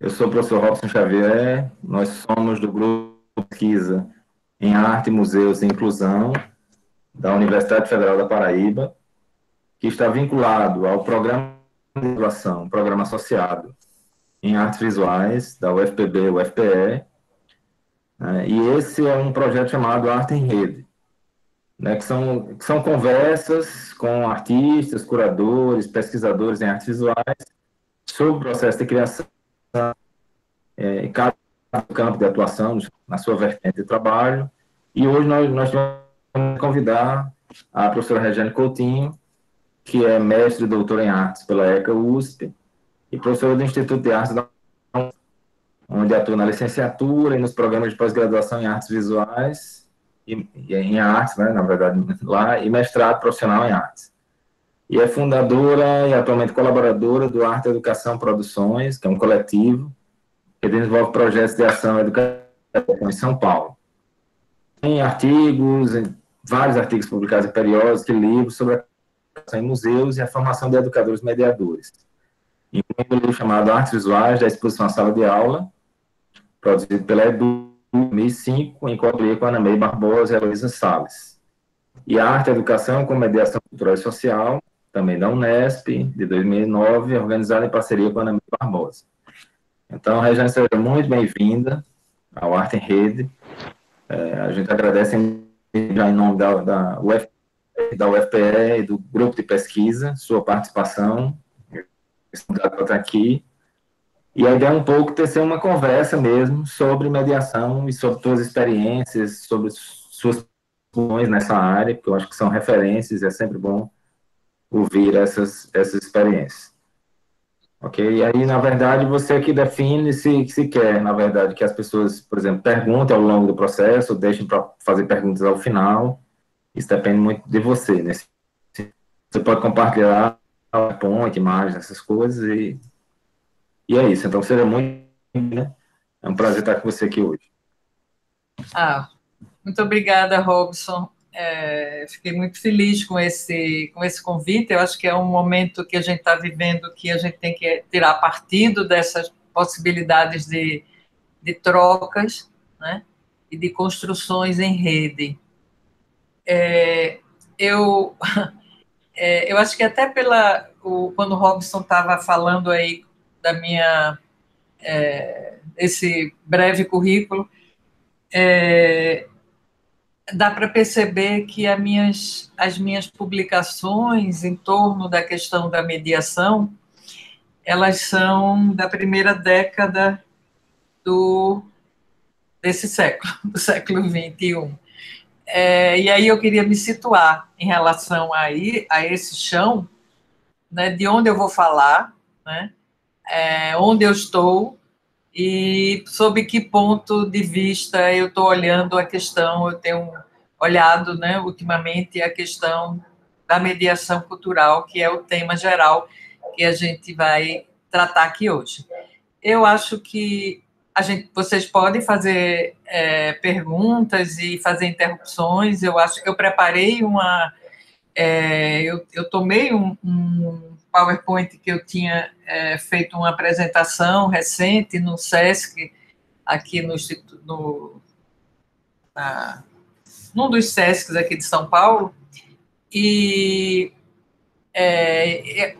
Eu sou o professor Robson Xavier, nós somos do grupo de pesquisa em Arte, Museus e Inclusão da Universidade Federal da Paraíba, que está vinculado ao programa de graduação, programa associado em artes visuais da UFPB, UFPE, né, e esse é um projeto chamado Arte em Rede, né, que são conversas com artistas, curadores, pesquisadores em artes visuais sobre o processo de criação, em cada campo de atuação, na sua vertente de trabalho. E hoje nós vamos convidar a professora Regiane Coutinho, que é mestre e doutora em artes pela ECA USP, e professora do Instituto de Artes da onde atua na licenciatura e nos programas de pós-graduação em artes visuais, e em artes, né, na verdade, lá, e mestrado profissional em artes. E é fundadora e atualmente colaboradora do Arte Educação Produções, que é um coletivo que desenvolve projetos de ação educativa em São Paulo. Tem artigos, vários artigos publicados em periódicos e livros sobre a educação em museus e a formação de educadores mediadores. Incluindo um livro chamado Artes Visuais, da exposição à sala de aula, produzido pela Edu, em 2005, em coautoria com Ana May Barbosa e Heloísa Salles. E a Arte Educação com Mediação Cultural e Social, também da Unesp, de 2009, organizada em parceria com Ana May Barbosa. Então, Regiane, seja muito bem-vinda ao Arte em Rede. A gente agradece já em nome da UFPE e do grupo de pesquisa, sua participação, para estar aqui. E a ideia é um pouco ter ser uma conversa mesmo sobre mediação e sobre suas experiências, sobre suas funções nessa área, porque eu acho que são referências e é sempre bom ouvir essas experiências. Ok? E aí, na verdade, você que define se quer, na verdade, que as pessoas, por exemplo, perguntem ao longo do processo, deixem para fazer perguntas ao final. Isso depende muito de você, né? Você pode compartilhar PowerPoint, imagens, essas coisas, e é isso. Então, seja muito, né? É um prazer estar com você aqui hoje. Muito obrigada, Robson. Fiquei muito feliz com esse convite. Eu acho que é um momento que a gente está vivendo que a gente tem que tirar partido dessas possibilidades de trocas, né, e de construções em rede. Eu acho que até quando o Robson estava falando aí da esse breve currículo, dá para perceber que as minhas publicações em torno da questão da mediação, elas são da primeira década desse século, do século XXI. E aí eu queria me situar em relação a esse chão, né, de onde eu vou falar, né, onde eu estou e sob que ponto de vista eu estou olhando a questão. Eu tenho olhado, né, ultimamente, a questão da mediação cultural, que é o tema geral que a gente vai tratar aqui hoje. Eu acho que vocês podem fazer perguntas e fazer interrupções. Eu preparei eu tomei um PowerPoint que eu tinha feito uma apresentação recente no SESC, aqui num dos SESCs aqui de São Paulo, e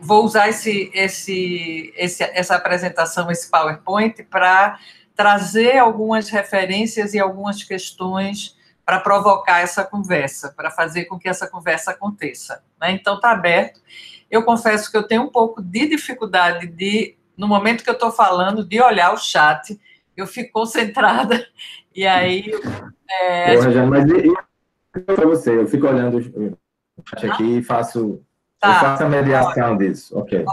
vou usar essa apresentação, esse PowerPoint, para trazer algumas referências e algumas questões para provocar essa conversa, para fazer com que essa conversa aconteça, né? Então, está aberto. Eu confesso que eu tenho um pouco de dificuldade no momento que eu estou falando, de olhar o chat, eu fico concentrada, e aí... Mas para você, eu fico olhando o chat aqui e faço a mediação ótimo, disso. Ok.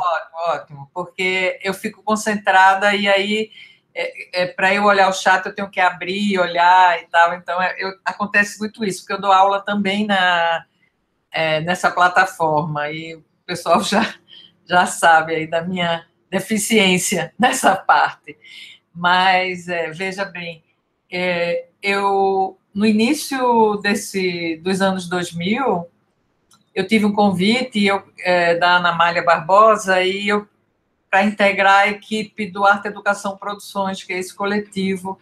Ótimo, porque eu fico concentrada e aí, para eu olhar o chat, eu tenho que abrir, olhar e tal. Então, acontece muito isso, porque eu dou aula também nessa plataforma, e o pessoal já sabe aí da minha deficiência nessa parte. Mas, veja bem, no início dos anos 2000, eu tive um convite da Ana Amália Barbosa, e eu para integrar a equipe do Arte Educação Produções, que é esse coletivo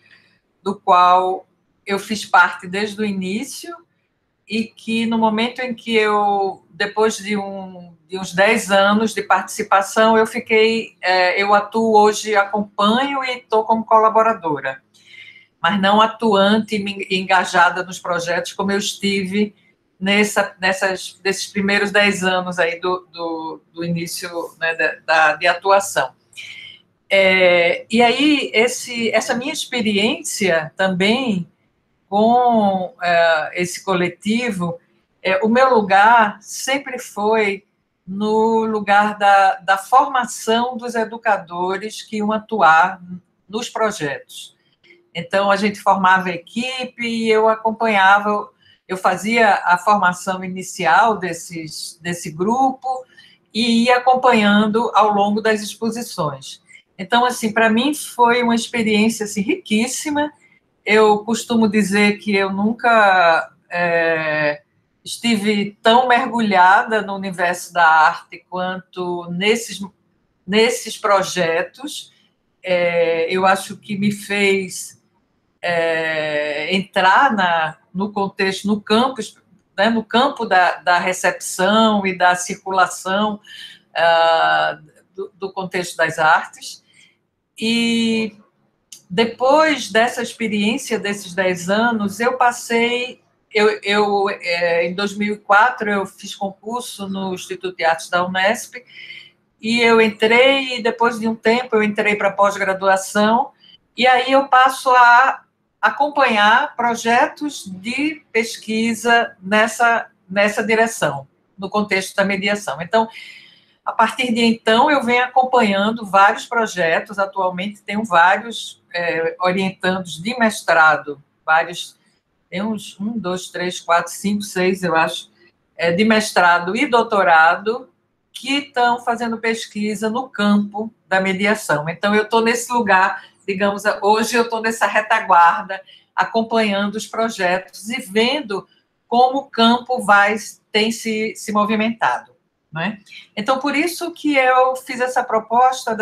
do qual eu fiz parte desde o início, e que no momento em que depois de uns 10 anos de participação, eu atuo hoje, acompanho e estou como colaboradora, mas não atuante e engajada nos projetos como eu estive desses primeiros 10 anos aí do início, né, de atuação. E aí, essa minha experiência também com esse coletivo, o meu lugar sempre foi no lugar da formação dos educadores que iam atuar nos projetos. Então, a gente formava a equipe e eu acompanhava, eu fazia a formação inicial desse grupo e ia acompanhando ao longo das exposições. Então, assim, para mim foi uma experiência assim, riquíssima. Eu costumo dizer que eu nunca estive tão mergulhada no universo da arte quanto nesses projetos. Eu acho que me fez entrar no contexto, no campo, né, no campo da recepção e da circulação do contexto das artes. E depois dessa experiência desses 10 anos, eu passei... em 2004, eu fiz concurso no Instituto de Artes da Unesp, e eu entrei, e depois de um tempo eu entrei para pós-graduação, e aí eu passo a acompanhar projetos de pesquisa nessa direção, no contexto da mediação. Então, a partir de então, eu venho acompanhando vários projetos, atualmente tenho vários orientandos de mestrado, tem uns 1, 2, 3, 4, 5, 6, eu acho, de mestrado e doutorado, que estão fazendo pesquisa no campo da mediação. Então, eu estou nesse lugar, digamos, hoje eu estou nessa retaguarda, acompanhando os projetos e vendo como o campo tem se movimentado. Né? Então, por isso que eu fiz essa proposta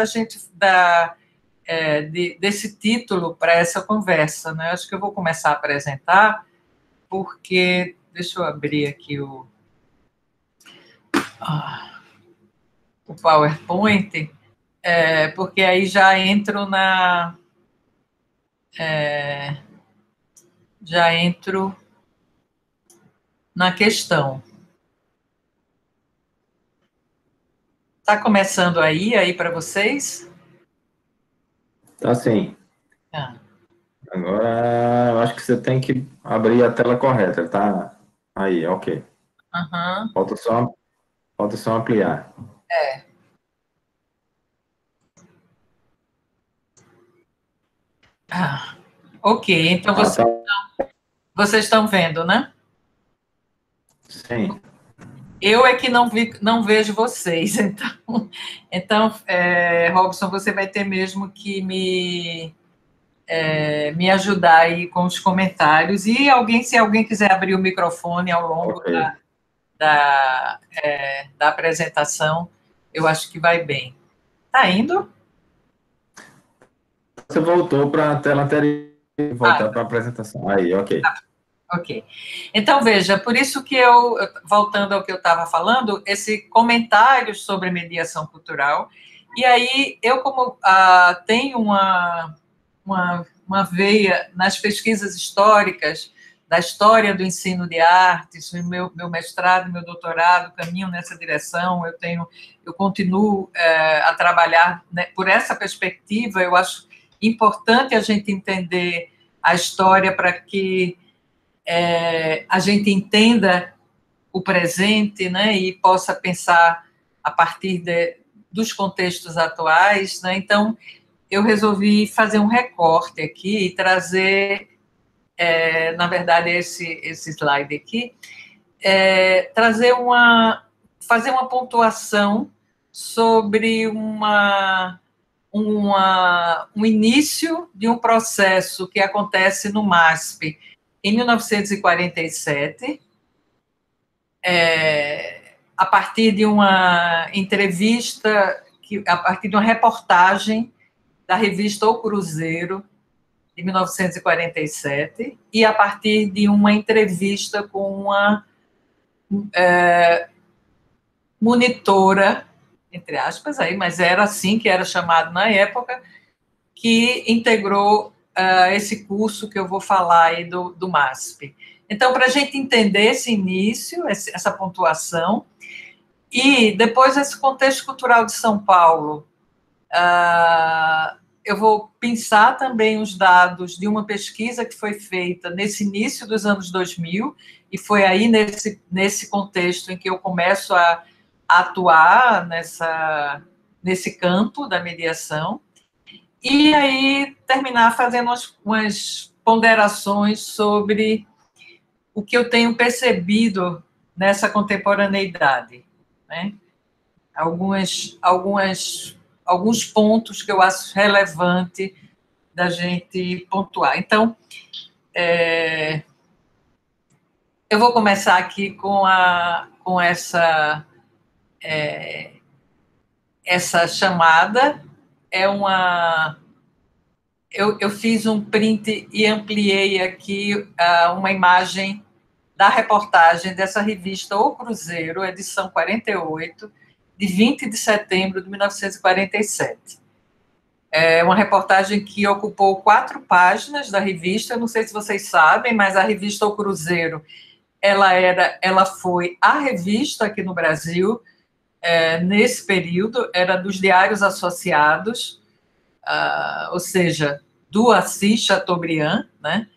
desse título para essa conversa. Né? Acho que eu vou começar a apresentar, porque... Deixa eu abrir aqui o PowerPoint, porque aí já entro na questão. Está começando aí para vocês? Tá sim. Agora, eu acho que você tem que abrir a tela correta, tá? Aí, ok. Uhum. Falta só ampliar. Ok, então vocês estão vendo, né? Sim. Eu é que não vejo vocês, então Robson, você vai ter mesmo que me ajudar aí com os comentários, e se alguém quiser abrir o microfone ao longo da apresentação, eu acho que vai bem. Está indo? Você voltou para a tela anterior e voltar para a apresentação. Aí, ok. Ok. Então, veja, por isso que voltando ao que eu estava falando, esse comentário sobre mediação cultural, e aí eu, como tenho uma veia nas pesquisas históricas, da história do ensino de artes, meu mestrado, meu doutorado caminham nessa direção, eu continuo a trabalhar, né, por essa perspectiva. Eu acho importante a gente entender a história para que a gente entenda o presente, né, e possa pensar a partir dos contextos atuais, né. Então, eu resolvi fazer um recorte aqui e trazer, na verdade, esse slide aqui, fazer uma pontuação sobre um início de um processo que acontece no MASP em 1947, a partir de uma entrevista a partir de uma reportagem da revista O Cruzeiro, de 1947, e a partir de uma entrevista com uma monitora, entre aspas, aí, mas era assim que era chamado na época, que integrou esse curso que eu vou falar aí do MASP. Então, para a gente entender esse início, essa pontuação, e depois esse contexto cultural de São Paulo, eu vou pensar também os dados de uma pesquisa que foi feita nesse início dos anos 2000, e foi aí nesse contexto em que eu começo a atuar nesse campo da mediação, e aí terminar fazendo umas ponderações sobre o que eu tenho percebido nessa contemporaneidade, né? Alguns pontos que eu acho relevante da gente pontuar. Então, eu vou começar aqui com essa chamada. Eu fiz um print e ampliei aqui uma imagem da reportagem dessa revista O Cruzeiro, edição 48, de 20 de setembro de 1947. É uma reportagem que ocupou 4 páginas da revista. Eu não sei se vocês sabem, mas a revista O Cruzeiro, ela foi a revista aqui no Brasil, nesse período, era dos Diários Associados, ou seja, do Assis Chateaubriand, né?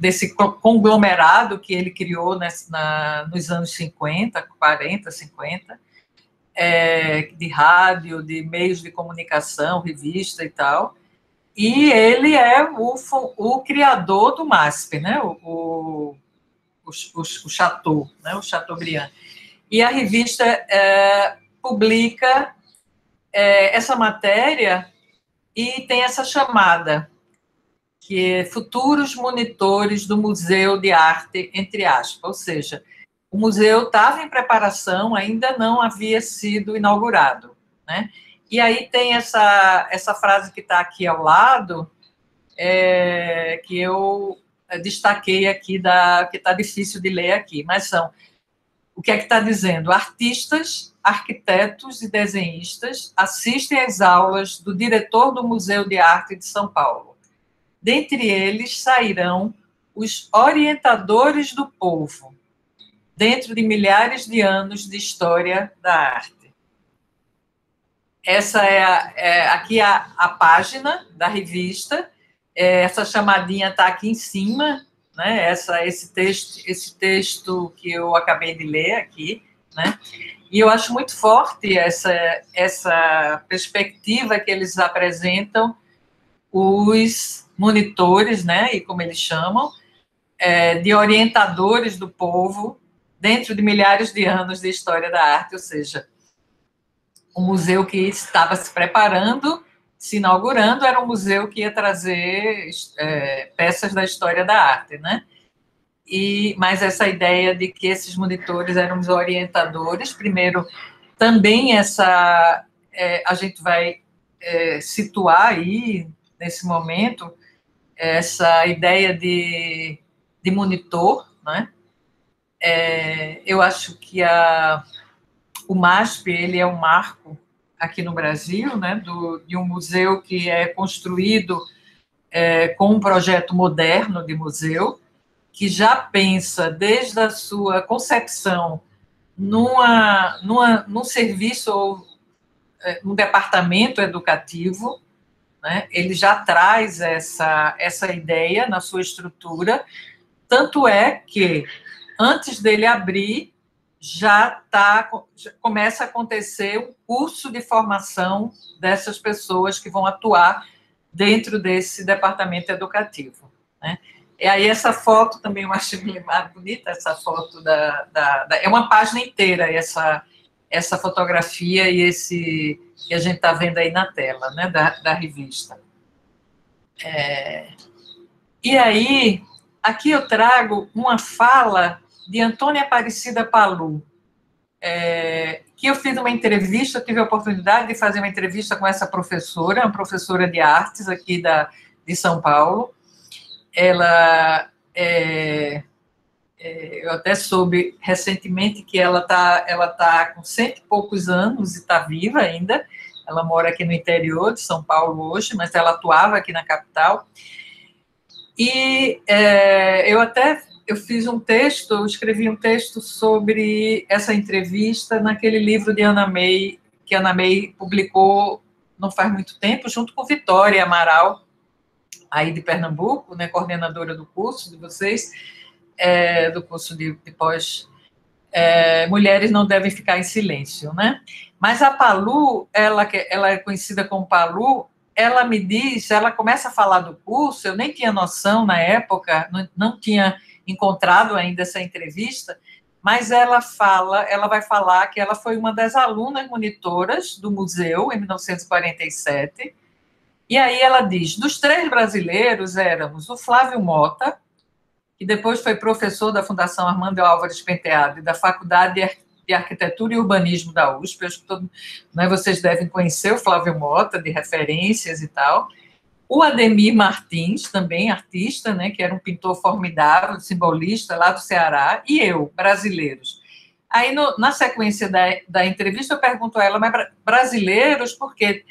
Desse conglomerado que ele criou nos anos 50, 40, 50, de rádio, de meios de comunicação, revista e tal. E ele é o criador do MASP, né? o Chateau, né? O Chateaubriand. E a revista publica essa matéria e tem essa chamada, que é Futuros Monitores do Museu de Arte, entre aspas, ou seja, o museu estava em preparação, ainda não havia sido inaugurado, né? E aí tem essa frase que está aqui ao lado, que eu destaquei aqui, que está difícil de ler aqui, mas o que é que está dizendo? Artistas, arquitetos e desenhistas assistem às aulas do diretor do Museu de Arte de São Paulo. Dentre eles sairão os orientadores do povo, dentro de milhares de anos de história da arte. Essa aqui a página da revista. Essa chamadinha está aqui em cima, né? Esse texto que eu acabei de ler aqui, né? E eu acho muito forte essa perspectiva que eles apresentam, os monitores, né? E como eles chamam, de orientadores do povo dentro de milhares de anos de história da arte, ou seja, um museu que estava se preparando, se inaugurando, era um museu que ia trazer peças da história da arte, né? Mas essa ideia de que esses monitores eram os orientadores, primeiro, também a gente vai situar aí, nesse momento, essa ideia de monitor, né? Eu acho que o MASP, ele é um marco aqui no Brasil, né, de um museu que é construído com um projeto moderno de museu, que já pensa desde a sua concepção num serviço ou num departamento educativo, né? Ele já traz essa ideia na sua estrutura, tanto é que, antes dele abrir, já começa a acontecer um curso de formação dessas pessoas que vão atuar dentro desse departamento educativo, né? E aí essa foto também eu acho bonita, essa foto é uma página inteira essa fotografia e esse que a gente está vendo aí na tela, né, da revista. E aí, aqui eu trago uma fala de Antônia Aparecida Pallu, que eu fiz uma entrevista, eu tive a oportunidade de fazer uma entrevista com essa professora, uma professora de artes aqui de São Paulo. Ela, eu até soube recentemente que ela tá com 100 e poucos anos e está viva ainda. Ela mora aqui no interior de São Paulo hoje, mas ela atuava aqui na capital. E eu fiz um texto, eu escrevi um texto sobre essa entrevista naquele livro de Ana May, que a Ana May publicou não faz muito tempo, junto com Vitória Amaral, aí de Pernambuco, né, coordenadora do curso de vocês, do curso de pós, Mulheres Não Devem Ficar em Silêncio, né? Mas a Palu, ela é conhecida como Palu, ela me diz, ela começa a falar do curso, eu nem tinha noção na época, não tinha encontrado ainda essa entrevista, mas ela vai falar que ela foi uma das alunas monitoras do museu em 1947, e aí ela diz, dos 3 brasileiros éramos o Flávio Mota, que depois foi professor da Fundação Armando Álvares Penteado e da Faculdade de Arquitetura e Urbanismo da USP, acho que vocês devem conhecer o Flávio Mota, de referências e tal. O Ademir Martins, também artista, né, que era um pintor formidável, simbolista, lá do Ceará, e eu, brasileiros. Aí, na sequência da entrevista, eu pergunto a ela, mas brasileiros, porque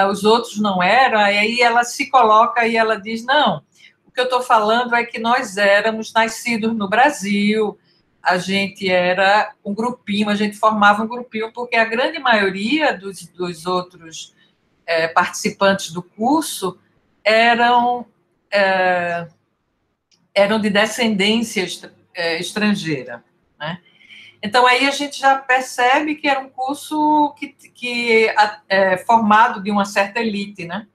os outros não eram? Aí ela se coloca e ela diz, não, o que eu estou falando é que nós éramos nascidos no Brasil, a gente era um grupinho, a gente formava um grupinho, porque a grande maioria dos outros participantes do curso eram de descendência estrangeira, né? Então, aí a gente já percebe que era um curso que formado de uma certa elite, né?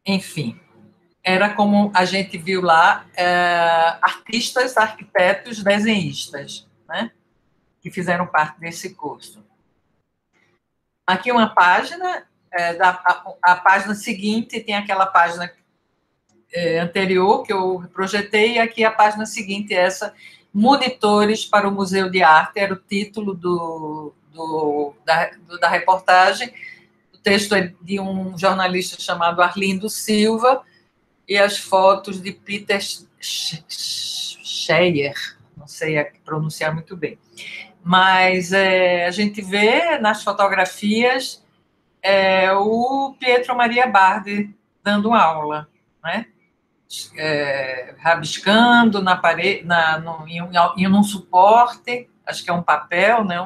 Enfim, era como a gente viu lá, artistas, arquitetos, desenhistas, né? Que fizeram parte desse curso. Aqui uma página, a página seguinte tem aquela página anterior que eu projetei, e aqui a página seguinte, essa, Monitores para o Museu de Arte, era o título da reportagem. O texto é de um jornalista chamado Arlindo Silva, e as fotos de Peter Scheyer, não sei pronunciar muito bem. Mas a gente vê nas fotografias o Pietro Maria Bardi dando aula, né? Rabiscando na parede, em um suporte, acho que é um papel, né?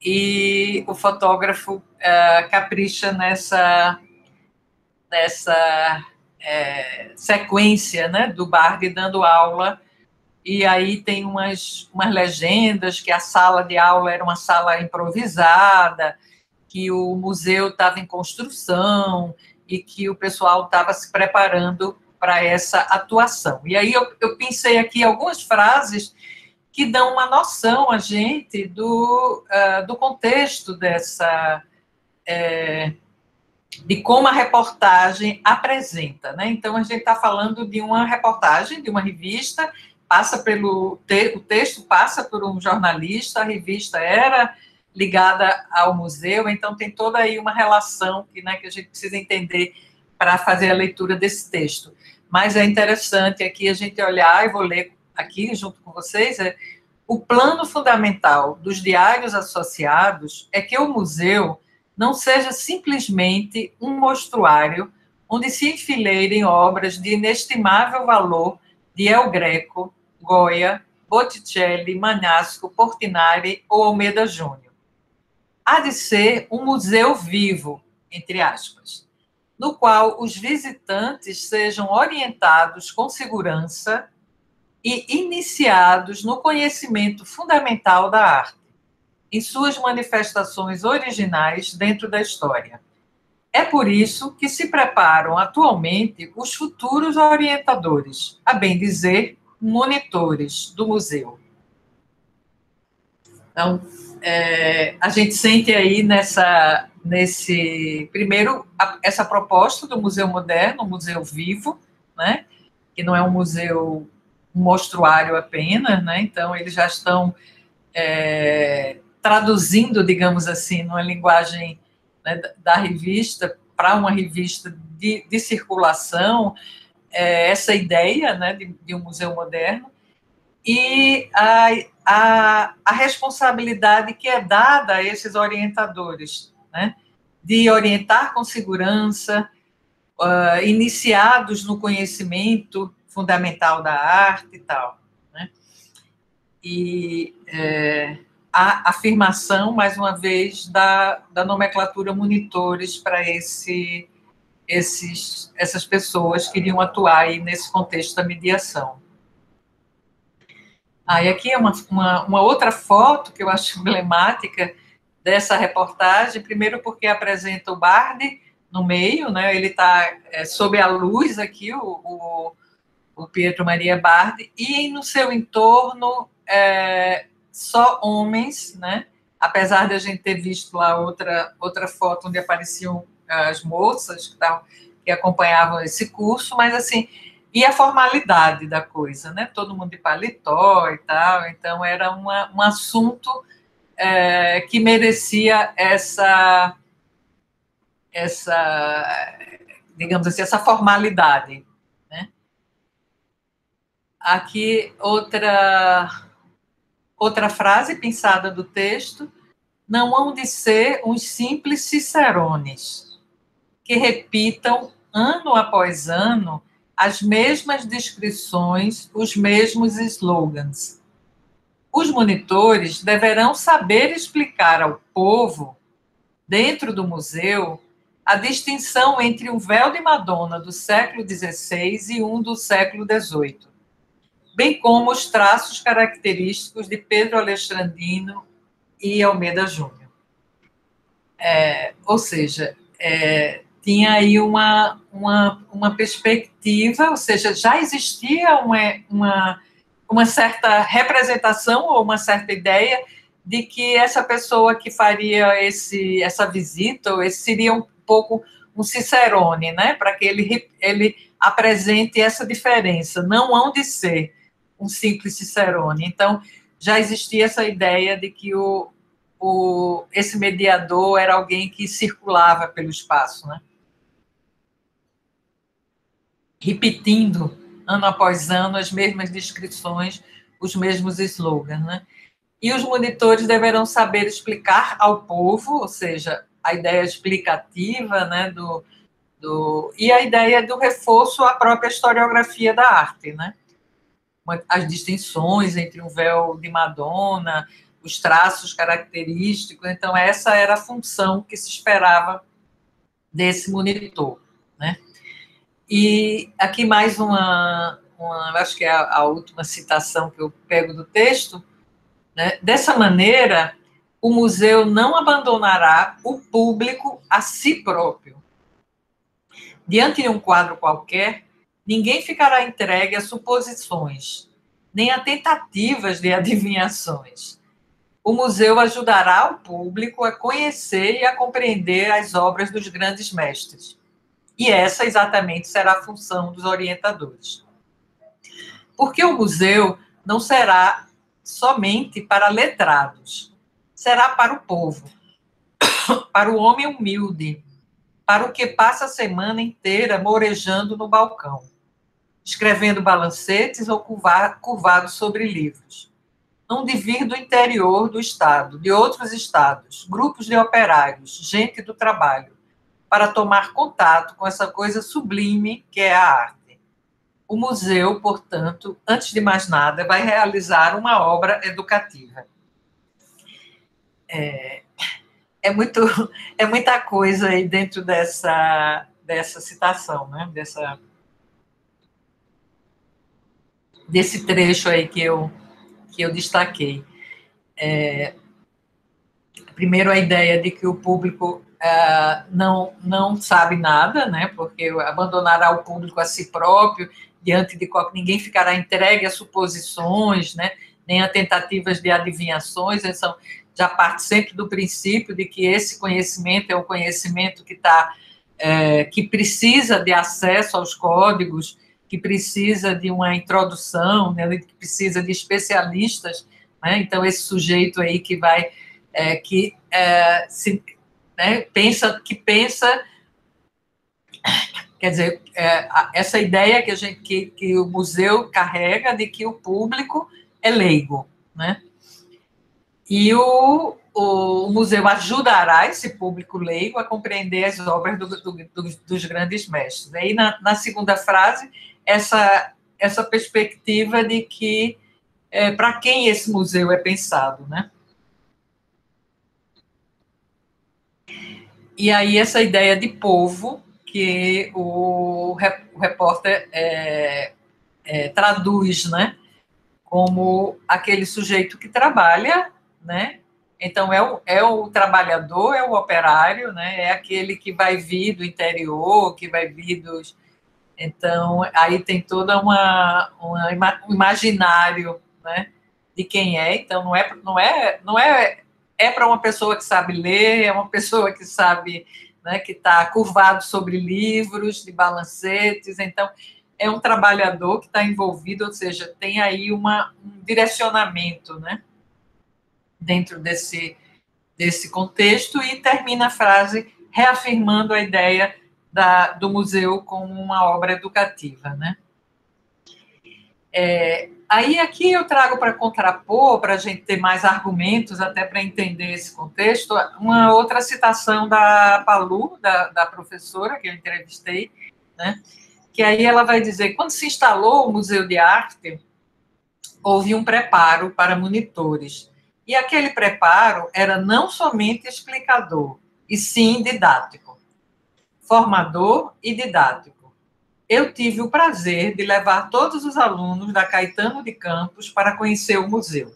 E o fotógrafo capricha nessa sequência, né? Do Bardi dando aula. E aí tem umas legendas que a sala de aula era uma sala improvisada, que o museu estava em construção e que o pessoal estava se preparando para essa atuação. E aí eu pensei aqui algumas frases que dão uma noção a gente do contexto de como a reportagem apresenta, né? Então, a gente está falando de uma reportagem, de uma revista, o texto passa por um jornalista, a revista era ligada ao museu, então tem toda aí uma relação que a gente precisa entender para fazer a leitura desse texto. Mas é interessante aqui a gente olhar, e vou ler aqui junto com vocês, o plano fundamental dos diários associados é que o museu não seja simplesmente um mostruário onde se enfileirem obras de inestimável valor de El Greco, Goya, Botticelli, Magnasco, Portinari ou Almeida Júnior. Há de ser um museu vivo, entre aspas, no qual os visitantes sejam orientados com segurança e iniciados no conhecimento fundamental da arte, em suas manifestações originais dentro da história. É por isso que se preparam atualmente os futuros orientadores, a bem dizer, monitores do museu. Então, a gente sente aí nesse primeiro, essa proposta do Museu Moderno, um museu vivo, né? Que não é um museu um mostruário apenas, né? Então, eles já estão traduzindo, digamos assim, numa linguagem, né, da revista para uma revista de circulação, essa ideia, né, de um museu moderno, e a responsabilidade que é dada a esses orientadores, né, de orientar com segurança, iniciados no conhecimento fundamental da arte e tal, né? E a afirmação, mais uma vez, da nomenclatura monitores para essas pessoas que iriam atuar aí nesse contexto da mediação. E aqui é uma outra foto que eu acho emblemática dessa reportagem, primeiro porque apresenta o Bardi no meio, né? Ele está sob a luz aqui, o Pietro Maria Bardi, e no seu entorno só homens, né? Apesar de a gente ter visto lá outra foto onde apareciam as moças que acompanhavam esse curso, mas assim, e a formalidade da coisa, né? Todo mundo de paletó e tal, então era um assunto que merecia essa, digamos assim, essa formalidade, né? Aqui outra frase pensada do texto: não hão de ser uns simples cicerones que repitam ano após ano as mesmas descrições, os mesmos slogans. Os monitores deverão saber explicar ao povo, dentro do museu, a distinção entre um véu de Madonna do século XVI e um do século XVIII, bem como os traços característicos de Pedro Alexandrino e Almeida Júnior. Ou seja, tinha aí uma perspectiva, ou seja, já existia uma certa representação ou uma certa ideia de que essa pessoa que faria essa visita, ou esse seria um pouco um cicerone, né, para que ele apresente essa diferença, não hão de ser um simples cicerone. Então, já existia essa ideia de que esse mediador era alguém que circulava pelo espaço, né? Repetindo, ano após ano, as mesmas descrições, os mesmos slogans, né? E os monitores deverão saber explicar ao povo, ou seja, a ideia explicativa, né, e a ideia do reforço à própria historiografia da arte, né? As distinções entre um véu de Madonna, os traços característicos. Então, essa era a função que se esperava desse monitor, né? E aqui mais acho que é a última citação que eu pego do texto, né? Dessa maneira, o museu não abandonará o público a si próprio. Diante de um quadro qualquer, ninguém ficará entregue a suposições, nem a tentativas de adivinhações. O museu ajudará o público a conhecer e a compreender as obras dos grandes mestres. E essa exatamente será a função dos orientadores. Porque o museu não será somente para letrados, será para o povo, para o homem humilde, para o que passa a semana inteira morejando no balcão, escrevendo balancetes ou curvado sobre livros. Não de vir do interior do estado, de outros estados, grupos de operários, gente do trabalho, para tomar contato com essa coisa sublime que é a arte. O museu, portanto, antes de mais nada, vai realizar uma obra educativa. É muita coisa aí dentro dessa citação, né? Desse trecho aí que eu destaquei. Primeiro, a ideia de que o público não sabe nada, né? Porque abandonará o público a si próprio, diante de ninguém ficará entregue a suposições, né? Nem a tentativas de adivinhações. Então, já parte sempre do princípio de que esse conhecimento é um conhecimento que precisa de acesso aos códigos, que precisa de uma introdução, né, que precisa de especialistas, né? Então, esse sujeito aí que vai, pensa, quer dizer, essa ideia que o museu carrega de que o público é leigo, né? E o museu ajudará esse público leigo a compreender as obras dos grandes mestres. Aí, na segunda frase, essa perspectiva de que para quem esse museu é pensado, né? E aí essa ideia de povo que o repórter traduz, né? Como aquele sujeito que trabalha, né? Então, é o trabalhador, é o operário, né? É aquele que vai vir do interior, que vai vir dos... Então, aí tem toda um imaginário, né? De quem é. Então, não é para uma pessoa que sabe ler, é uma pessoa que sabe, né? Que está curvado sobre livros de balancetes. Então, é um trabalhador que está envolvido, ou seja, tem aí um direcionamento, né, dentro desse contexto, e termina a frase reafirmando a ideia do museu como uma obra educativa, né. Aí aqui eu trago para contrapor, para a gente ter mais argumentos, até para entender esse contexto, uma outra citação da Palu, da professora que eu entrevistei, né, que aí ela vai dizer, quando se instalou o Museu de Arte, houve um preparo para monitores. E aquele preparo era não somente explicador, e sim didático, formador e didático. Eu tive o prazer de levar todos os alunos da Caetano de Campos para conhecer o museu.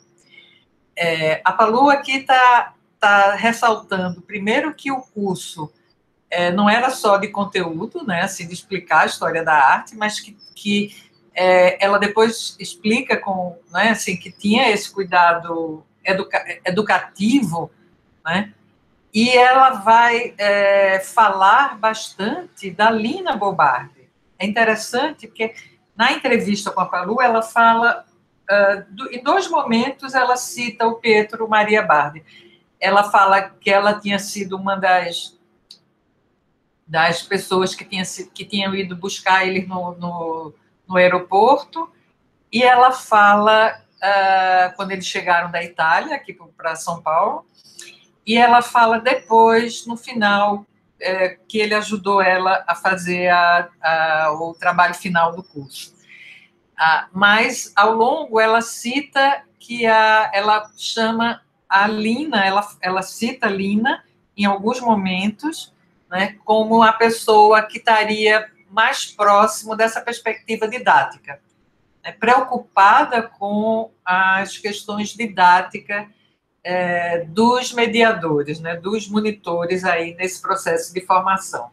A Palu aqui está ressaltando, primeiro, que o curso não era só de conteúdo, né, assim, de explicar a história da arte, mas que ela depois explica né, assim, que tinha esse cuidado educativo, né, e ela vai falar bastante da Lina Bobardi. É interessante porque na entrevista com a Palu ela fala, em 2 momentos ela cita o Pietro Maria Bardi. Ela fala que ela tinha sido uma das pessoas que tinham ido buscar ele no aeroporto, e ela fala, quando eles chegaram da Itália, aqui para São Paulo, e ela fala depois, no final, que ele ajudou ela a fazer o trabalho final do curso. Mas, ao longo, ela cita que ela chama a Lina, ela cita a Lina, em alguns momentos, né, como a pessoa que estaria mais próximo dessa perspectiva didática, né, preocupada com as questões didáticas dos mediadores, né, dos monitores aí nesse processo de formação.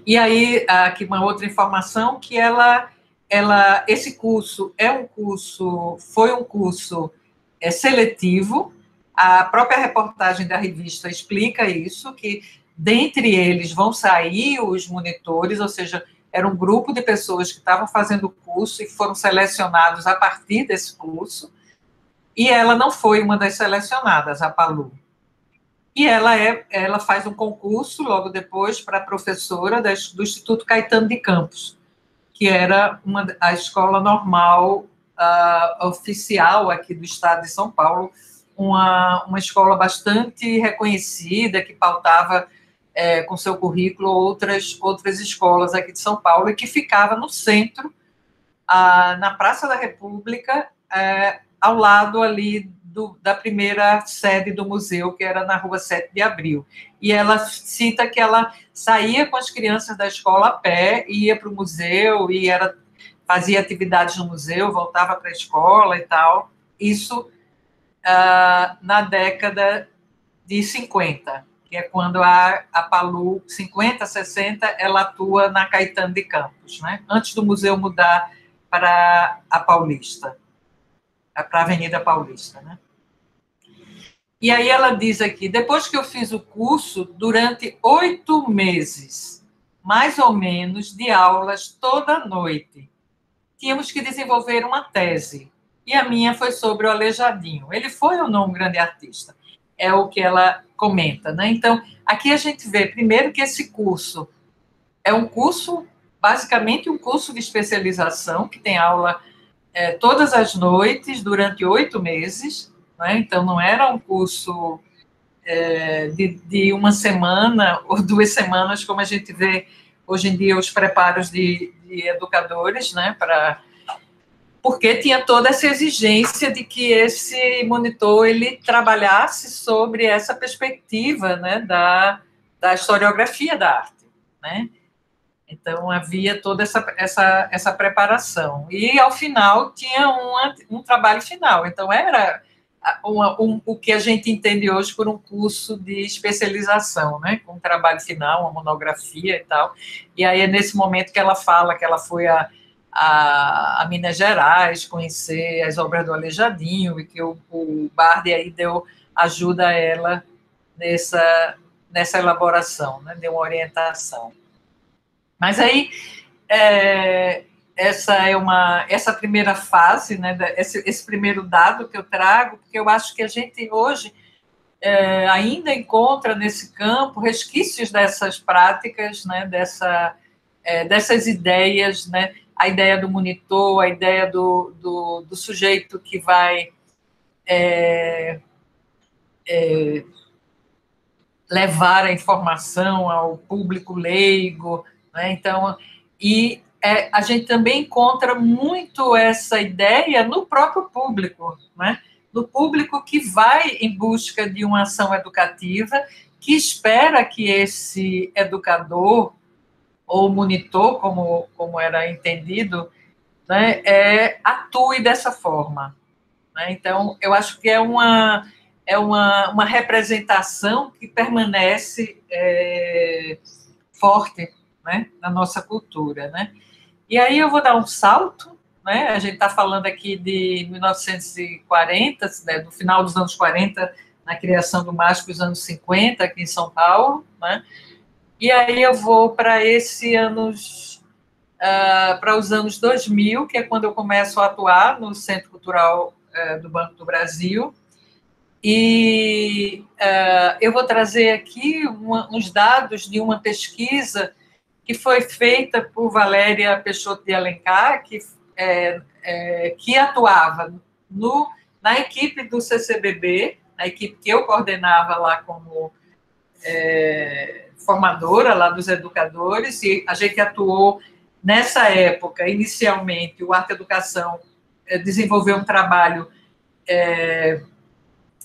E aí, aqui uma outra informação, que esse curso foi um curso seletivo. A própria reportagem da revista explica isso, que dentre eles vão sair os monitores, ou seja, era um grupo de pessoas que estavam fazendo o curso e foram selecionados a partir desse curso, e ela não foi uma das selecionadas, a Palu. E ela faz um concurso logo depois para professora do Instituto Caetano de Campos, que era a escola normal oficial aqui do estado de São Paulo, uma escola bastante reconhecida, que pautava com seu currículo outras escolas aqui de São Paulo, e que ficava no centro, na Praça da República, ao lado ali da primeira sede do museu, que era na Rua 7 de Abril. E ela cita que ela saía com as crianças da escola a pé, ia para o museu, e fazia atividades no museu, voltava para a escola e tal. Isso na década de 50, que é quando a Palu, 50, 60, ela atua na Caetano de Campos, né? Antes do museu mudar para a Paulista, para a Avenida Paulista, né? E aí ela diz aqui, depois que eu fiz o curso, durante 8 meses, mais ou menos, de aulas toda noite. Tínhamos que desenvolver uma tese, e a minha foi sobre o Aleijadinho. Ele foi ou não um grande artista? É o que ela comenta, né? Então, aqui a gente vê, primeiro, que esse curso é um curso, basicamente um curso de especialização, que tem aula todas as noites, durante 8 meses, né? Então, não era um curso de uma semana ou 2 semanas, como a gente vê hoje em dia os preparos de educadores, né? Porque tinha toda essa exigência de que esse monitor ele trabalhasse sobre essa perspectiva, né, da historiografia da arte, né? Então, havia toda essa preparação. E, ao final, tinha um trabalho final. Então, era o que a gente entende hoje por um curso de especialização, né? Com um trabalho final, uma monografia e tal. E aí é nesse momento que ela fala que ela foi a Minas Gerais conhecer as obras do Aleijadinho e que o Bardi aí ajuda a ela nessa elaboração, né? Deu uma orientação. Mas aí, essa primeira fase, né, esse primeiro dado que eu trago, porque eu acho que a gente hoje ainda encontra nesse campo resquícios dessas práticas, né, dessas ideias, né, a ideia do monitor, a ideia do sujeito que vai levar a informação ao público leigo, né? Então, a gente também encontra muito essa ideia no próprio público, né? No público que vai em busca de uma ação educativa, que espera que esse educador ou monitor, como era entendido, né, atue dessa forma, né? Então, eu acho que é uma representação que permanece forte, né, na nossa cultura, né? E aí eu vou dar um salto, né? A gente está falando aqui de 1940, né, do final dos anos 40, na criação do MASP dos anos 50, aqui em São Paulo, né? E aí eu vou para para os anos 2000, que é quando eu começo a atuar no Centro Cultural do Banco do Brasil. E eu vou trazer aqui uns dados de uma pesquisa que foi feita por Valéria Peixoto de Alencar, que atuava na equipe do CCBB, na equipe que eu coordenava lá como formadora lá dos educadores, e a gente atuou nessa época, inicialmente, o Arte Educação desenvolveu um trabalho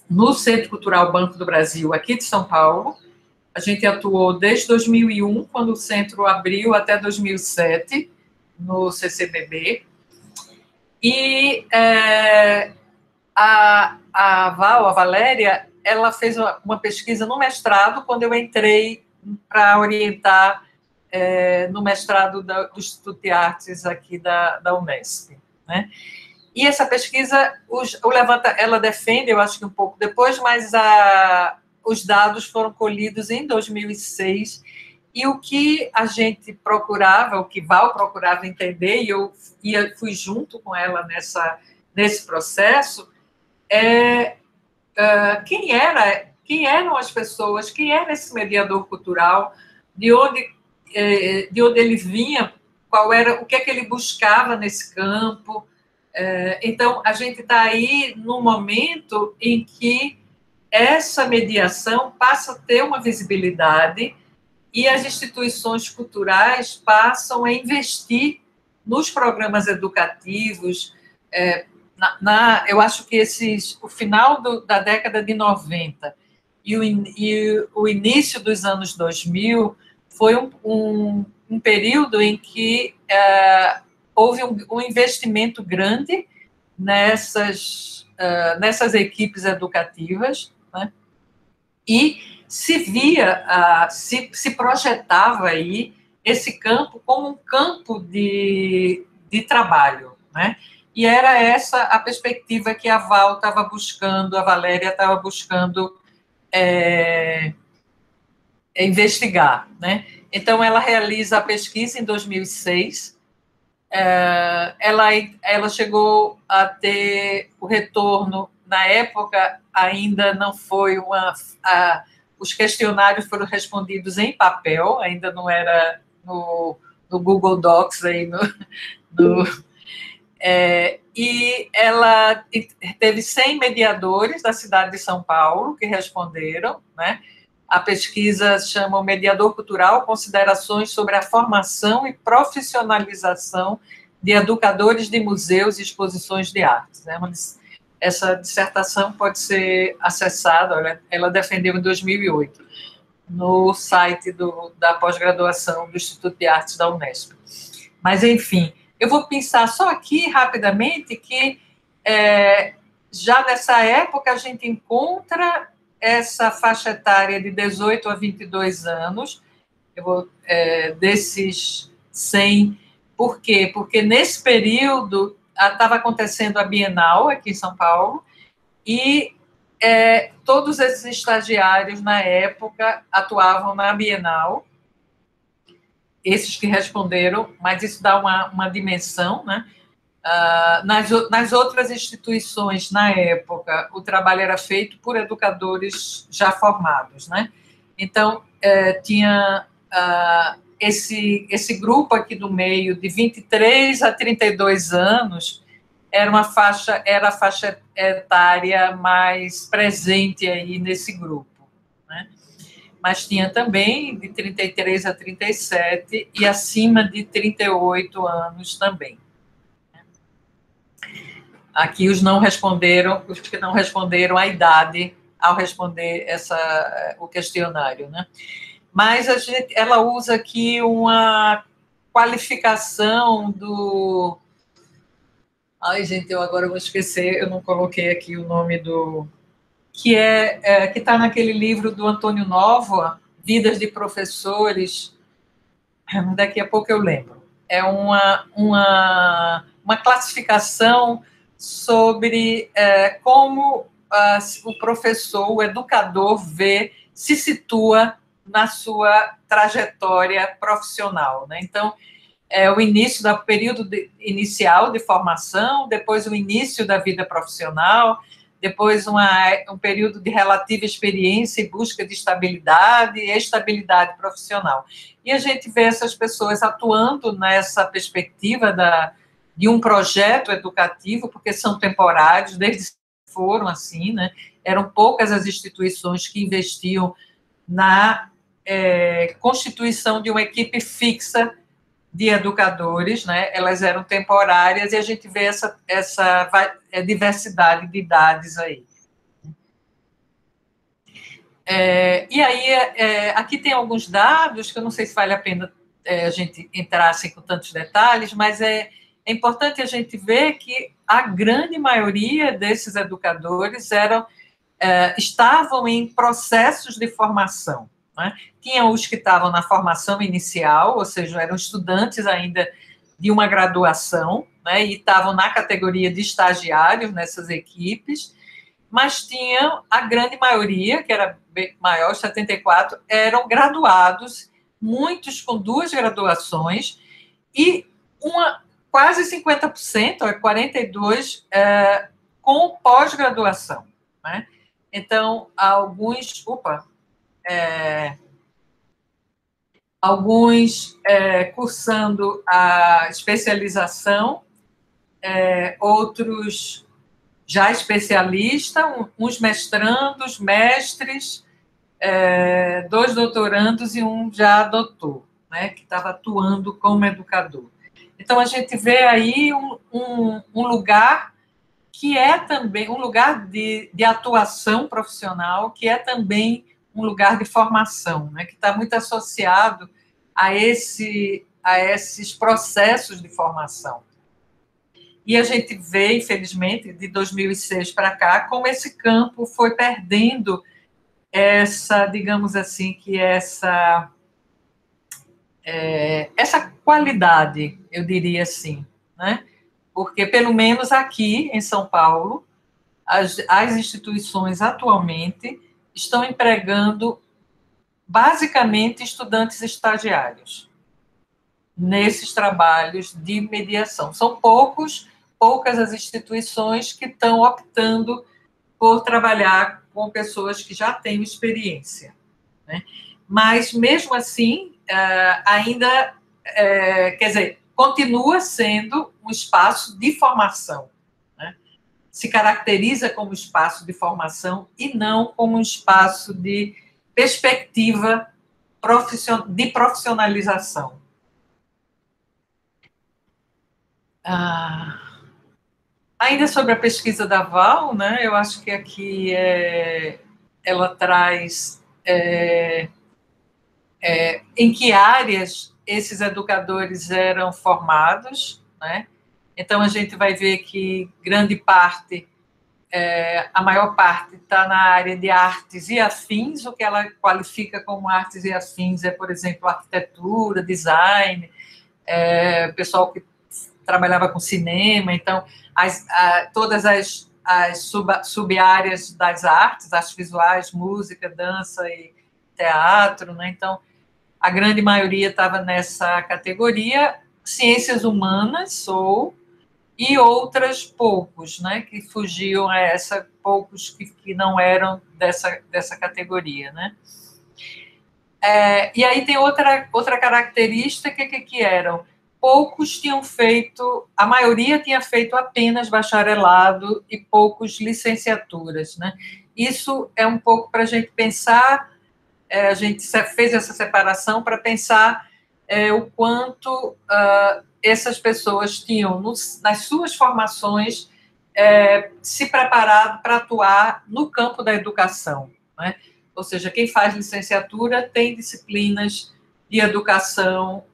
no Centro Cultural Banco do Brasil, aqui de São Paulo. A gente atuou desde 2001, quando o centro abriu, até 2007, no CCBB. E a Valéria, ela fez uma pesquisa no mestrado, quando eu entrei para orientar no mestrado do Instituto de Artes aqui da Unesp, né? E essa pesquisa, ela defende, eu acho que um pouco depois, mas os dados foram colhidos em 2006, e o que a gente procurava, o que Val procurava entender, e eu fui junto com ela nesse processo, quem eram as pessoas, quem era esse mediador cultural, de onde ele vinha, o que é que ele buscava nesse campo. Então, a gente está aí num momento em que essa mediação passa a ter uma visibilidade e as instituições culturais passam a investir nos programas educativos. Eu acho que o final da década de 90 e o início dos anos 2000 foi um período em que houve um investimento grande nessas equipes educativas, né? E se projetava aí esse campo como um campo de trabalho, né? E era essa a perspectiva que a Valéria estava buscando investigar, né? Então, ela realiza a pesquisa em 2006. Ela chegou a ter o retorno, na época, ainda não foi os questionários foram respondidos em papel, ainda não era no Google Docs, aí e ela teve 100 mediadores da cidade de São Paulo que responderam, né? A pesquisa chama o Mediador Cultural, Considerações sobre a Formação e Profissionalização de Educadores de Museus e Exposições de Artes. Né? Essa dissertação pode ser acessada, ela defendeu em 2008, no site da pós-graduação do Instituto de Artes da Unesp. Mas, enfim, eu vou pensar só aqui, rapidamente, que já nessa época a gente encontra essa faixa etária de 18 a 22 anos, desses 100. Por quê? Porque nesse período estava acontecendo a Bienal aqui em São Paulo e todos esses estagiários, na época, atuavam na Bienal, esses que responderam, mas isso dá uma dimensão, né? Nas outras instituições, na época, o trabalho era feito por educadores já formados, né? Então, tinha esse grupo aqui do meio, de 23 a 32 anos, era a faixa etária mais presente aí nesse grupo, né? Mas tinha também de 33 a 37 e acima de 38 anos também. Aqui os que não responderam a idade ao responder o questionário, né? Mas ela usa aqui uma qualificação do... Ai, gente, eu agora vou esquecer, eu não coloquei aqui o nome do... que está naquele livro do Antônio Novoa, Vidas de Professores, daqui a pouco eu lembro. É uma classificação sobre como o professor, o educador, se situa na sua trajetória profissional, né? Então, o início do período inicial de formação, depois o início da vida profissional, depois um período de relativa experiência e busca de estabilidade e estabilidade profissional. E a gente vê essas pessoas atuando nessa perspectiva de um projeto educativo, porque são temporários, desde que foram assim, né? Eram poucas as instituições que investiam na constituição de uma equipe fixa de educadores, né? Elas eram temporárias e a gente vê essa diversidade de idades aí. E aí, aqui tem alguns dados que eu não sei se vale a pena a gente entrar assim, com tantos detalhes, mas é importante a gente ver que a grande maioria desses educadores estavam em processos de formação, né? Tinha os que estavam na formação inicial, ou seja, eram estudantes ainda de uma graduação, né, e estavam na categoria de estagiários nessas equipes, mas tinha a grande maioria, que era bem maior, 74, eram graduados, muitos com 2 graduações, e quase 50%, 42%, com pós-graduação, né? Então, alguns cursando a especialização, outros já especialistas, uns mestrandos, mestres, 2 doutorandos e um já doutor, né, que estava atuando como educador. Então, a gente vê aí um lugar que é também um lugar de atuação profissional, que é também um lugar de formação, né, que está muito associado a esses processos de formação. E a gente vê, infelizmente, de 2006 para cá, como esse campo foi perdendo digamos assim, que essa qualidade, eu diria assim, né? Porque, pelo menos aqui em São Paulo, as instituições atualmente estão empregando basicamente estudantes estagiários nesses trabalhos de mediação. São poucas as instituições que estão optando por trabalhar com pessoas que já têm experiência, né? Mas, mesmo assim, ainda, quer dizer, continua sendo um espaço de formação, né? Se caracteriza como espaço de formação e não como um espaço de perspectiva de profissionalização. Ainda sobre a pesquisa da Val, né, eu acho que aqui ela traz em que áreas esses educadores eram formados, né? Então, a gente vai ver que grande parte, a maior parte, está na área de artes e afins. O que ela qualifica como artes e afins é, por exemplo, arquitetura, design, pessoal que trabalhava com cinema. Então, todas as sub-áreas das artes visuais, música, dança e teatro, né? Então, a grande maioria estava nessa categoria. Ciências humanas, e outras poucos, né, que fugiam a essa, poucos que não eram dessa categoria, né. E aí tem outra característica que eram, poucos tinham feito, a maioria tinha feito apenas bacharelado e poucos licenciaturas, né. Isso é um pouco para a gente pensar, a gente fez essa separação para pensar o quanto essas pessoas tinham, nas suas formações, se preparado para atuar no campo da educação, né? Ou seja, quem faz licenciatura tem disciplinas de educação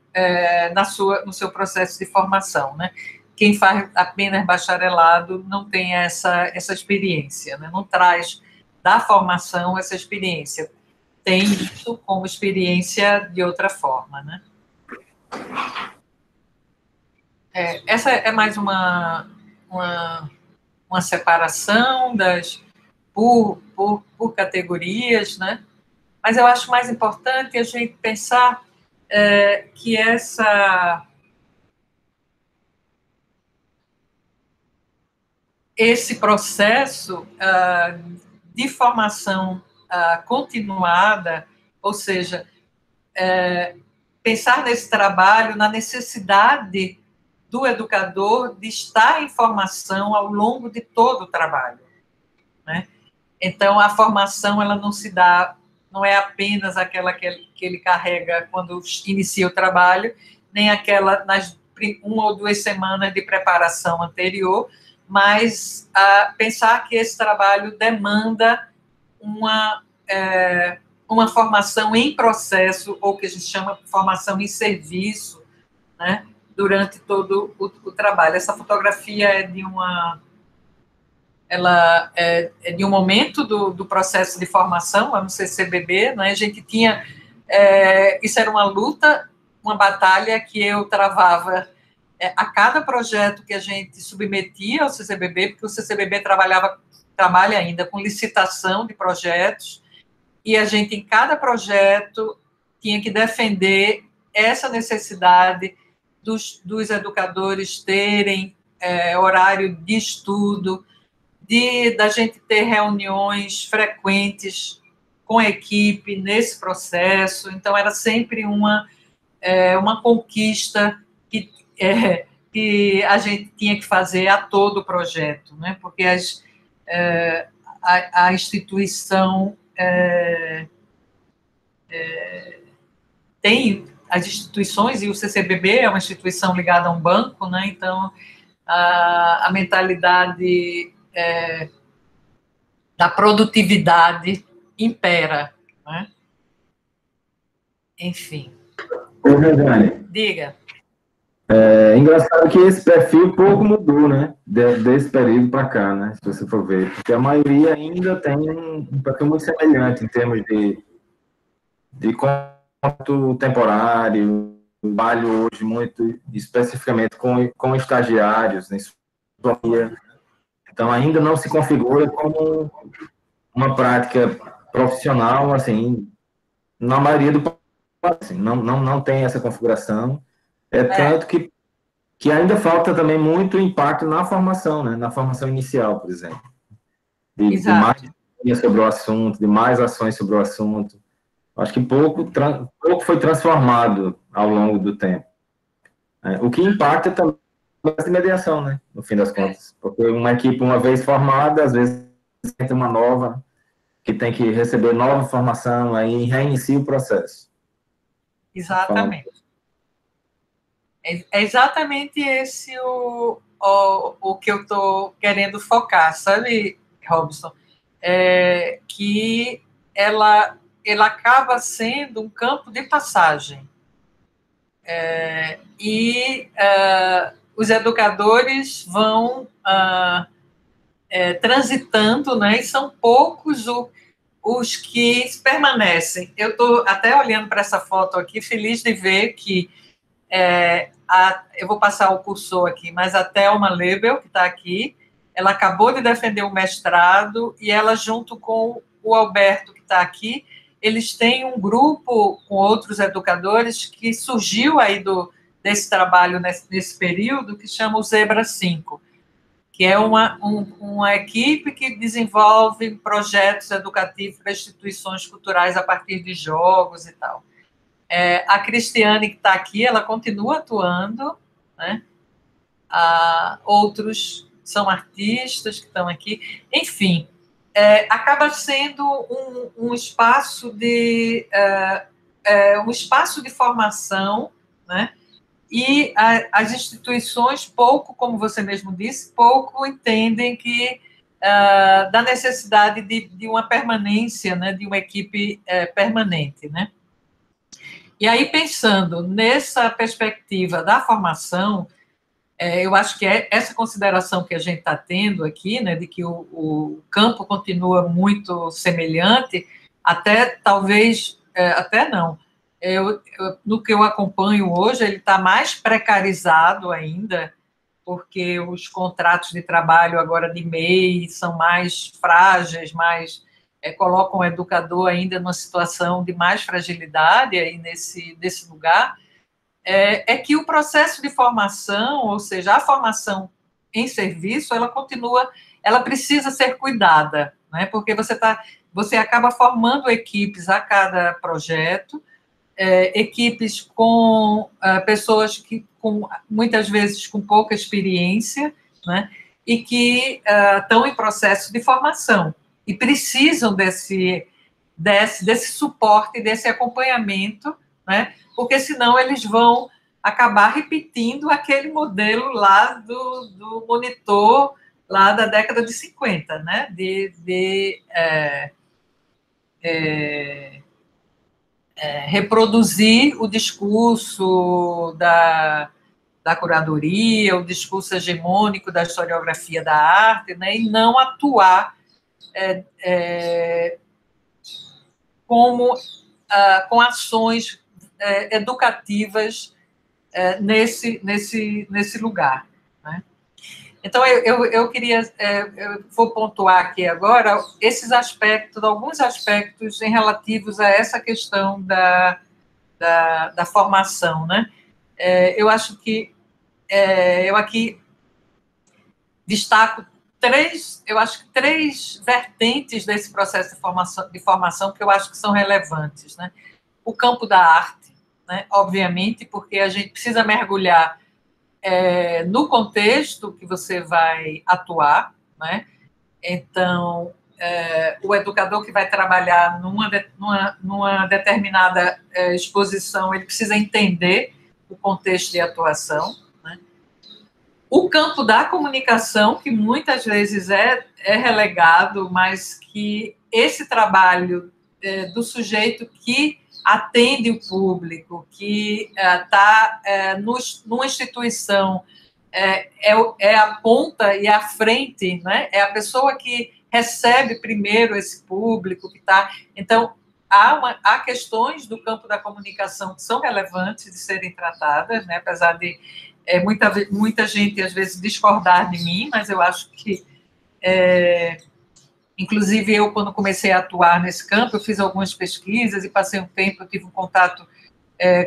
no seu processo de formação, né? Quem faz apenas bacharelado não tem essa experiência, né? Não traz da formação essa experiência, tem isso como experiência de outra forma, né? Essa é mais uma separação por categorias, né? Mas eu acho mais importante a gente pensar que esse processo de formação continuada, ou seja, pensar nesse trabalho, na necessidade do educador de estar em formação ao longo de todo o trabalho, né? Então, a formação, ela não se dá, não é apenas aquela que ele carrega quando inicia o trabalho, nem aquela nas 1 ou 2 semanas de preparação anterior, mas pensar que esse trabalho demanda uma formação em processo, ou que a gente chama de formação em serviço, né, durante todo o trabalho. Essa fotografia é de de um momento do processo de formação, lá no CCBB, né? A gente tinha, isso era uma luta, uma batalha que eu travava a cada projeto que a gente submetia ao CCBB, porque o CCBB trabalha ainda com licitação de projetos, e a gente, em cada projeto, tinha que defender essa necessidade dos educadores terem horário de estudo, da gente ter reuniões frequentes com a equipe nesse processo. Então, era sempre uma conquista que a gente tinha que fazer a todo o projeto, né? Porque a instituição tem as instituições, e o CCBB é uma instituição ligada a um banco, né? Então, a mentalidade da produtividade impera, né? Enfim. Ô, Regiane, diga. É engraçado que esse perfil pouco mudou, né? Desse período para cá, né? Se você for ver. Porque a maioria ainda tem um perfil muito semelhante em termos de contrato temporário, trabalho hoje muito especificamente com estagiários, né? Então, ainda não se configura como uma prática profissional, assim, na maioria do país, assim, não tem essa configuração. Tanto que ainda falta também muito impacto na formação, né? Na formação inicial, por exemplo. De mais Exato. sobre o assunto, de mais ações sobre o assunto. Acho que pouco foi transformado ao longo do tempo. O que impacta também é a mediação, né? No fim das contas. Porque uma equipe, uma vez formada, às vezes tem uma nova, que tem que receber nova informação, aí reinicia o processo. Exatamente. É exatamente esse o que eu estou querendo focar, sabe, Robson? Que ela acaba sendo um campo de passagem. Os educadores vão transitando, né, e são poucos os que permanecem. Eu estou até olhando para essa foto aqui, feliz de ver que eu vou passar o cursor aqui, mas a Thelma Lebel, que está aqui, ela acabou de defender o mestrado e ela, junto com o Alberto, que está aqui, eles têm um grupo com outros educadores que surgiu aí desse trabalho nesse período, que chama o Zebra 5, que é uma equipe que desenvolve projetos educativos para instituições culturais a partir de jogos e tal. A Cristiane, que está aqui, ela continua atuando, né? Outros são artistas que estão aqui. Enfim, acaba sendo um espaço de formação, né? E as instituições, pouco, como você mesmo disse, pouco entendem da necessidade de uma permanência, né? De uma equipe permanente, né? E aí, pensando nessa perspectiva da formação, eu acho que essa consideração que a gente está tendo aqui, né, de que o campo continua muito semelhante, até talvez, até não, no que eu acompanho hoje, ele está mais precarizado ainda, porque os contratos de trabalho agora de MEI são mais frágeis, colocam o educador ainda numa situação de mais fragilidade aí nesse lugar, que o processo de formação, ou seja, a formação em serviço, ela precisa ser cuidada, né? Porque você acaba formando equipes a cada projeto, equipes com pessoas muitas vezes com pouca experiência, né? E que estão em processo de formação e precisam desse suporte, desse acompanhamento, né? Porque senão eles vão acabar repetindo aquele modelo lá do monitor lá da década de 50, né? Reproduzir o discurso da curadoria, o discurso hegemônico da historiografia da arte, né? E não atuar com ações educativas nesse lugar, né? Então, eu queria, eu vou pontuar aqui agora alguns aspectos em relativos a essa questão da formação, né? Eu acho que eu aqui destaco três vertentes desse processo de formação que eu acho que são relevantes, né? O campo da arte, né? Obviamente, porque a gente precisa mergulhar no contexto que você vai atuar, né? Então, o educador que vai trabalhar numa determinada exposição, ele precisa entender o contexto de atuação, né? O campo da comunicação, que muitas vezes é relegado, mas que esse trabalho do sujeito que atende o público, que está numa instituição, é a ponta e a frente, né? É a pessoa que recebe primeiro esse público que está. Então, há questões do campo da comunicação que são relevantes de serem tratadas, né? Apesar de muita gente, às vezes, discordar de mim, mas eu acho que Inclusive, eu, quando comecei a atuar nesse campo, eu fiz algumas pesquisas e passei um tempo, eu tive um contato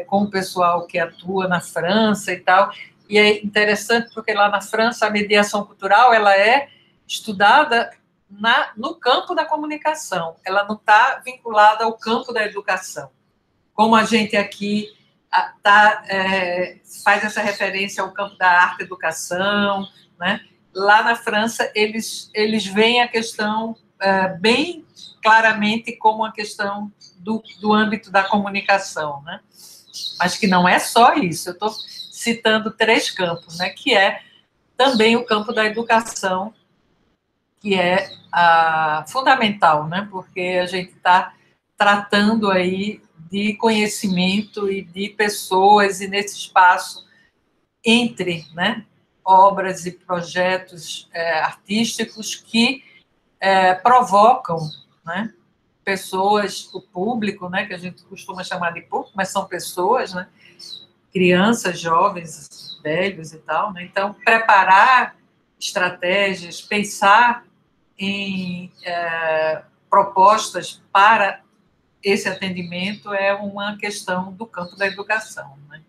com o pessoal que atua na França e tal, e é interessante porque lá na França a mediação cultural ela é estudada no campo da comunicação, ela não está vinculada ao campo da educação. Como a gente aqui faz essa referência ao campo da arte e educação, né? Lá na França eles veem a questão bem claramente como uma questão do âmbito da comunicação, né? Mas que não é só isso, eu estou citando 3 campos, né? Que é também o campo da educação, que é fundamental, né? Porque a gente está tratando aí de conhecimento e de pessoas, e nesse espaço entre, né, obras e projetos artísticos que provocam, né, pessoas, o público, né, que a gente costuma chamar de público, mas são pessoas, né, crianças, jovens, velhos e tal, né? Então, preparar estratégias, pensar em propostas para esse atendimento é uma questão do campo da educação, né?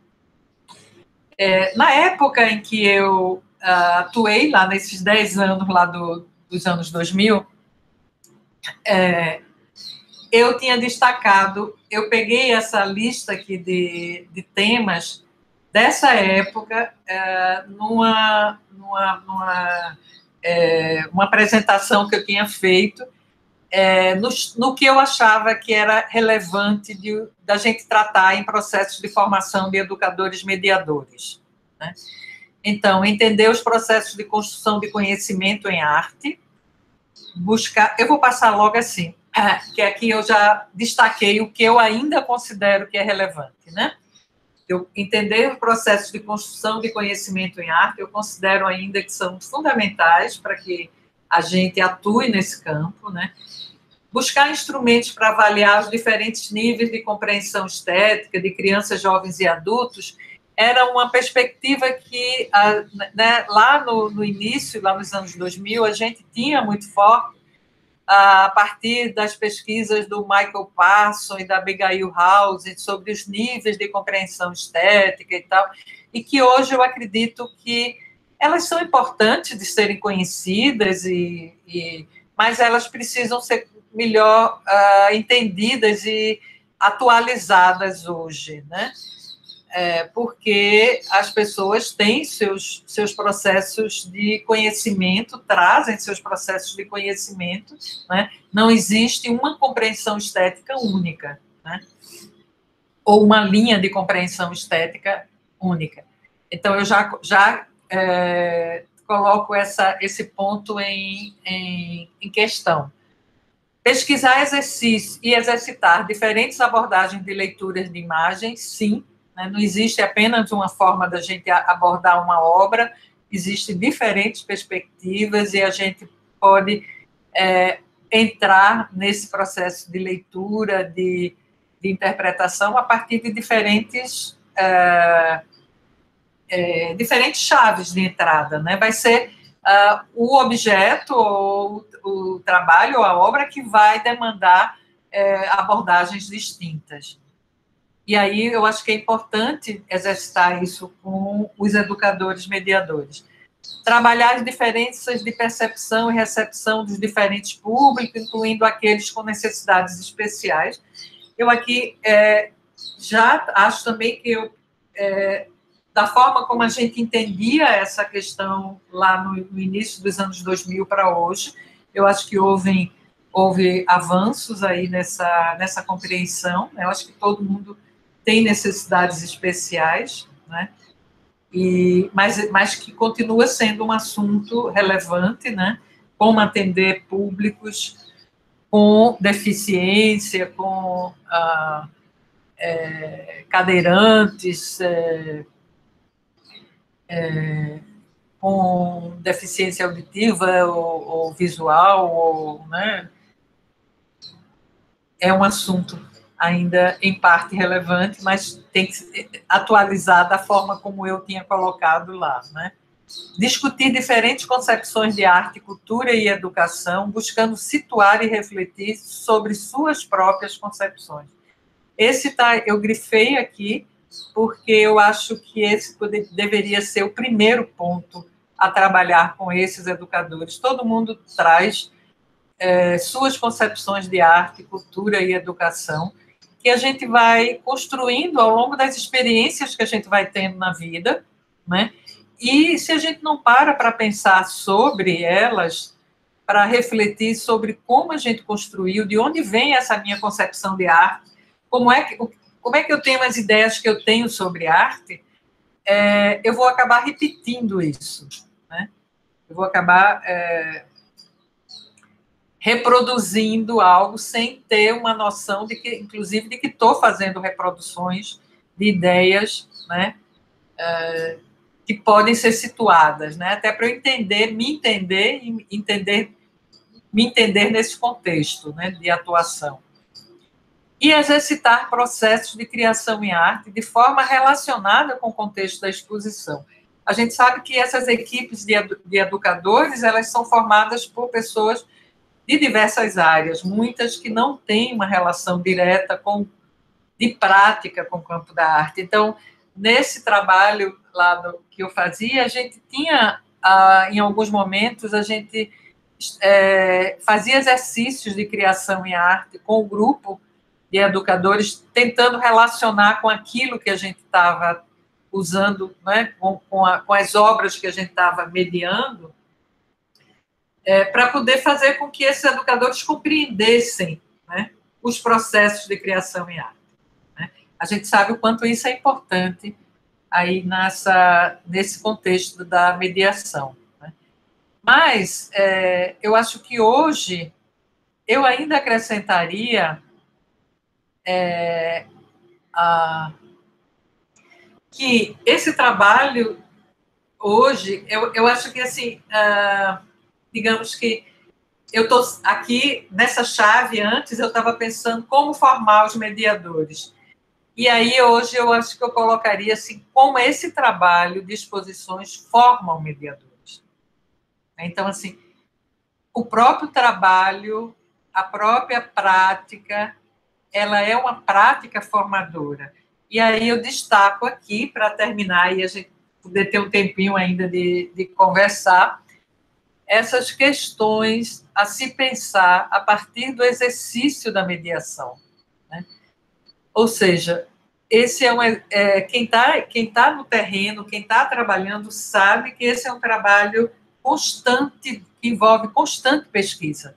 Na época em que eu atuei lá, nesses 10 anos lá dos anos 2000, eu tinha destacado, eu peguei essa lista aqui de temas dessa época numa uma apresentação que eu tinha feito no que eu achava que era relevante da gente tratar em processos de formação de educadores mediadores, né? Então, entender os processos de construção de conhecimento em arte, buscar... Eu vou passar logo assim, que aqui eu já destaquei o que eu ainda considero que é relevante, né? Eu entender os processos de construção de conhecimento em arte, eu considero ainda que são fundamentais para que a gente atue nesse campo, né? Buscar instrumentos para avaliar os diferentes níveis de compreensão estética de crianças, jovens e adultos era uma perspectiva que, né, lá no início, lá nos anos 2000, a gente tinha muito forte a partir das pesquisas do Michael Parson e da Abigail House sobre os níveis de compreensão estética e tal, e que hoje eu acredito que elas são importantes de serem conhecidas, mas elas precisam ser melhor entendidas e atualizadas hoje, né? Porque as pessoas têm seus processos de conhecimento, trazem seus processos de conhecimento, né? Não existe uma compreensão estética única, né? Ou uma linha de compreensão estética única. Então, eu já coloco esse ponto em questão. Pesquisar exercício e exercitar diferentes abordagens de leituras de imagens, sim. Não existe apenas uma forma da gente abordar uma obra, existem diferentes perspectivas e a gente pode entrar nesse processo de leitura, de interpretação, a partir de diferentes chaves de entrada, né? Vai ser o objeto, ou o trabalho, ou a obra que vai demandar abordagens distintas. E aí eu acho que é importante exercitar isso com os educadores mediadores. Trabalhar as diferenças de percepção e recepção dos diferentes públicos, incluindo aqueles com necessidades especiais. Eu aqui já acho também que da forma como a gente entendia essa questão lá no início dos anos 2000 para hoje, eu acho que houve avanços aí nessa compreensão, né? Eu acho que todo mundo tem necessidades especiais, né? Mas que continua sendo um assunto relevante, né? Como atender públicos com deficiência, com cadeirantes, com deficiência auditiva ou visual, né? É um assunto ainda em parte relevante, mas tem que atualizar da forma como eu tinha colocado lá, né? discutir diferentes concepções de arte, cultura e educação, buscando situar e refletir sobre suas próprias concepções. Eu grifei aqui, porque eu acho que esse deveria ser o primeiro ponto a trabalhar com esses educadores. Todo mundo traz suas concepções de arte, cultura e educação, que a gente vai construindo ao longo das experiências que a gente vai tendo na vida, né? E se a gente não para pensar sobre elas, para refletir sobre como a gente construiu, de onde vem essa minha concepção de arte, como é que eu tenho as ideias que eu tenho sobre arte, eu vou acabar repetindo isso, né? Eu vou acabar reproduzindo algo sem ter uma noção de que, inclusive, de que estou fazendo reproduções de ideias, né? Que podem ser situadas, né? Até para eu me entender nesse contexto, né, de atuação. E exercitar processos de criação em arte de forma relacionada com o contexto da exposição. A gente sabe que essas equipes de educadores, elas são formadas por pessoas de diversas áreas, muitas que não têm uma relação direta de prática com o campo da arte. Então, nesse trabalho lá que eu fazia, a gente tinha, em alguns momentos, a gente fazia exercícios de criação em arte com o grupo de educadores, tentando relacionar com aquilo que a gente estava usando, né, com as obras que a gente estava mediando, para poder fazer com que esses educadores compreendessem, né, os processos de criação em arte. Né? A gente sabe o quanto isso é importante aí nesse contexto da mediação. Né? Mas eu acho que hoje eu ainda acrescentaria que esse trabalho hoje, eu acho que assim, digamos que eu estou aqui nessa chave. Antes eu estava pensando como formar os mediadores. E aí, hoje, eu acho que eu colocaria assim, como esse trabalho de exposições formam mediadores. Então, assim, o próprio trabalho, a própria prática, ela é uma prática formadora. E aí eu destaco aqui, para terminar, e a gente poder ter um tempinho ainda de conversar, essas questões a se pensar a partir do exercício da mediação. Né? Ou seja, esse quem tá no terreno, quem está trabalhando, sabe que esse é um trabalho constante, que envolve constante pesquisa.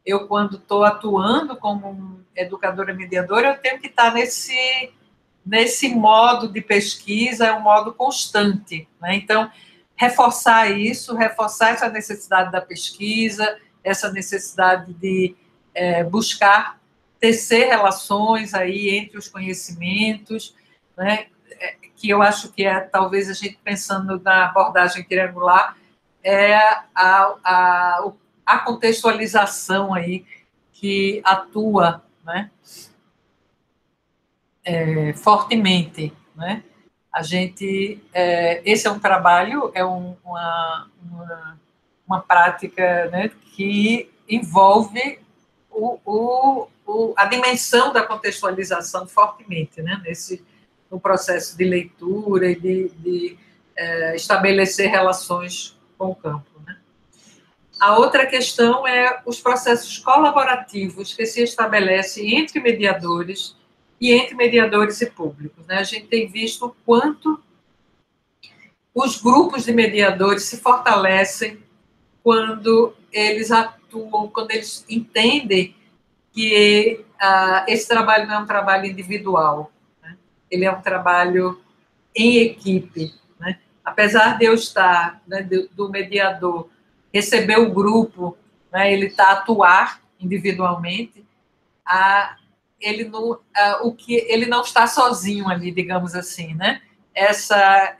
Eu, quando estou atuando como educadora mediadora, eu tenho que estar nesse modo de pesquisa, é um modo constante. Né? Então, reforçar essa necessidade da pesquisa, essa necessidade de buscar tecer relações aí entre os conhecimentos, né? Que eu acho que talvez a gente, pensando na abordagem triangular, a contextualização aí que atua, né? Fortemente, né? A gente, esse é um trabalho, uma prática, né, que envolve a dimensão da contextualização fortemente, né, no processo de leitura e de estabelecer relações com o campo. Né. A outra questão é os processos colaborativos que se estabelecem entre mediadores e públicos. Né? A gente tem visto o quanto os grupos de mediadores se fortalecem quando eles atuam, quando eles entendem que esse trabalho não é um trabalho individual, né? Ele é um trabalho em equipe. Né? Apesar de eu estar, né, do mediador, receber o grupo, né, ele atuar individualmente, ele não está sozinho ali, digamos assim, né? Essa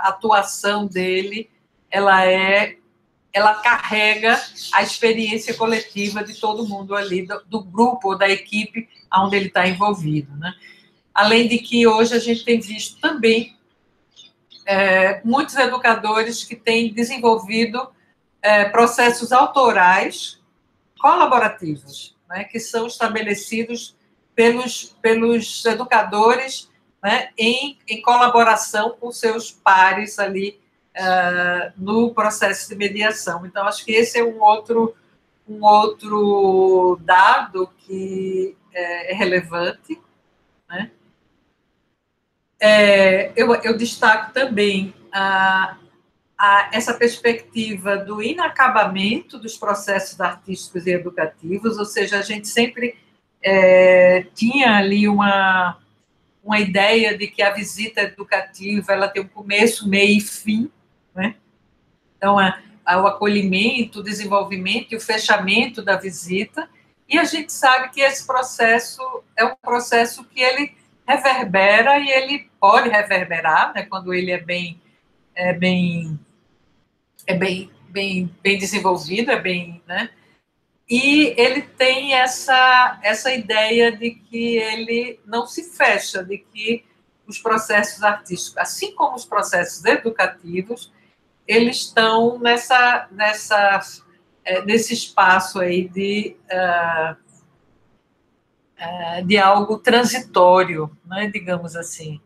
atuação dele, ela carrega a experiência coletiva de todo mundo ali, do grupo ou da equipe onde ele está envolvido, né? Além de que hoje a gente tem visto também muitos educadores que têm desenvolvido processos autorais colaborativos, né, que são estabelecidos pelos educadores, né, em colaboração com seus pares ali no processo de mediação. Então, acho que esse é um outro dado que é relevante, né? Eu destaco também essa perspectiva do inacabamento dos processos artísticos e educativos, ou seja, a gente sempre tinha ali uma ideia de que a visita educativa ela tem um começo, meio e fim, né? Então, o acolhimento, o desenvolvimento e o fechamento da visita, e a gente sabe que esse processo é um processo que ele reverbera e ele pode reverberar, né, quando ele é bem desenvolvido, né? E ele tem essa ideia de que ele não se fecha, de que os processos artísticos, assim como os processos educativos, eles estão nesse espaço aí de algo transitório, né, digamos assim.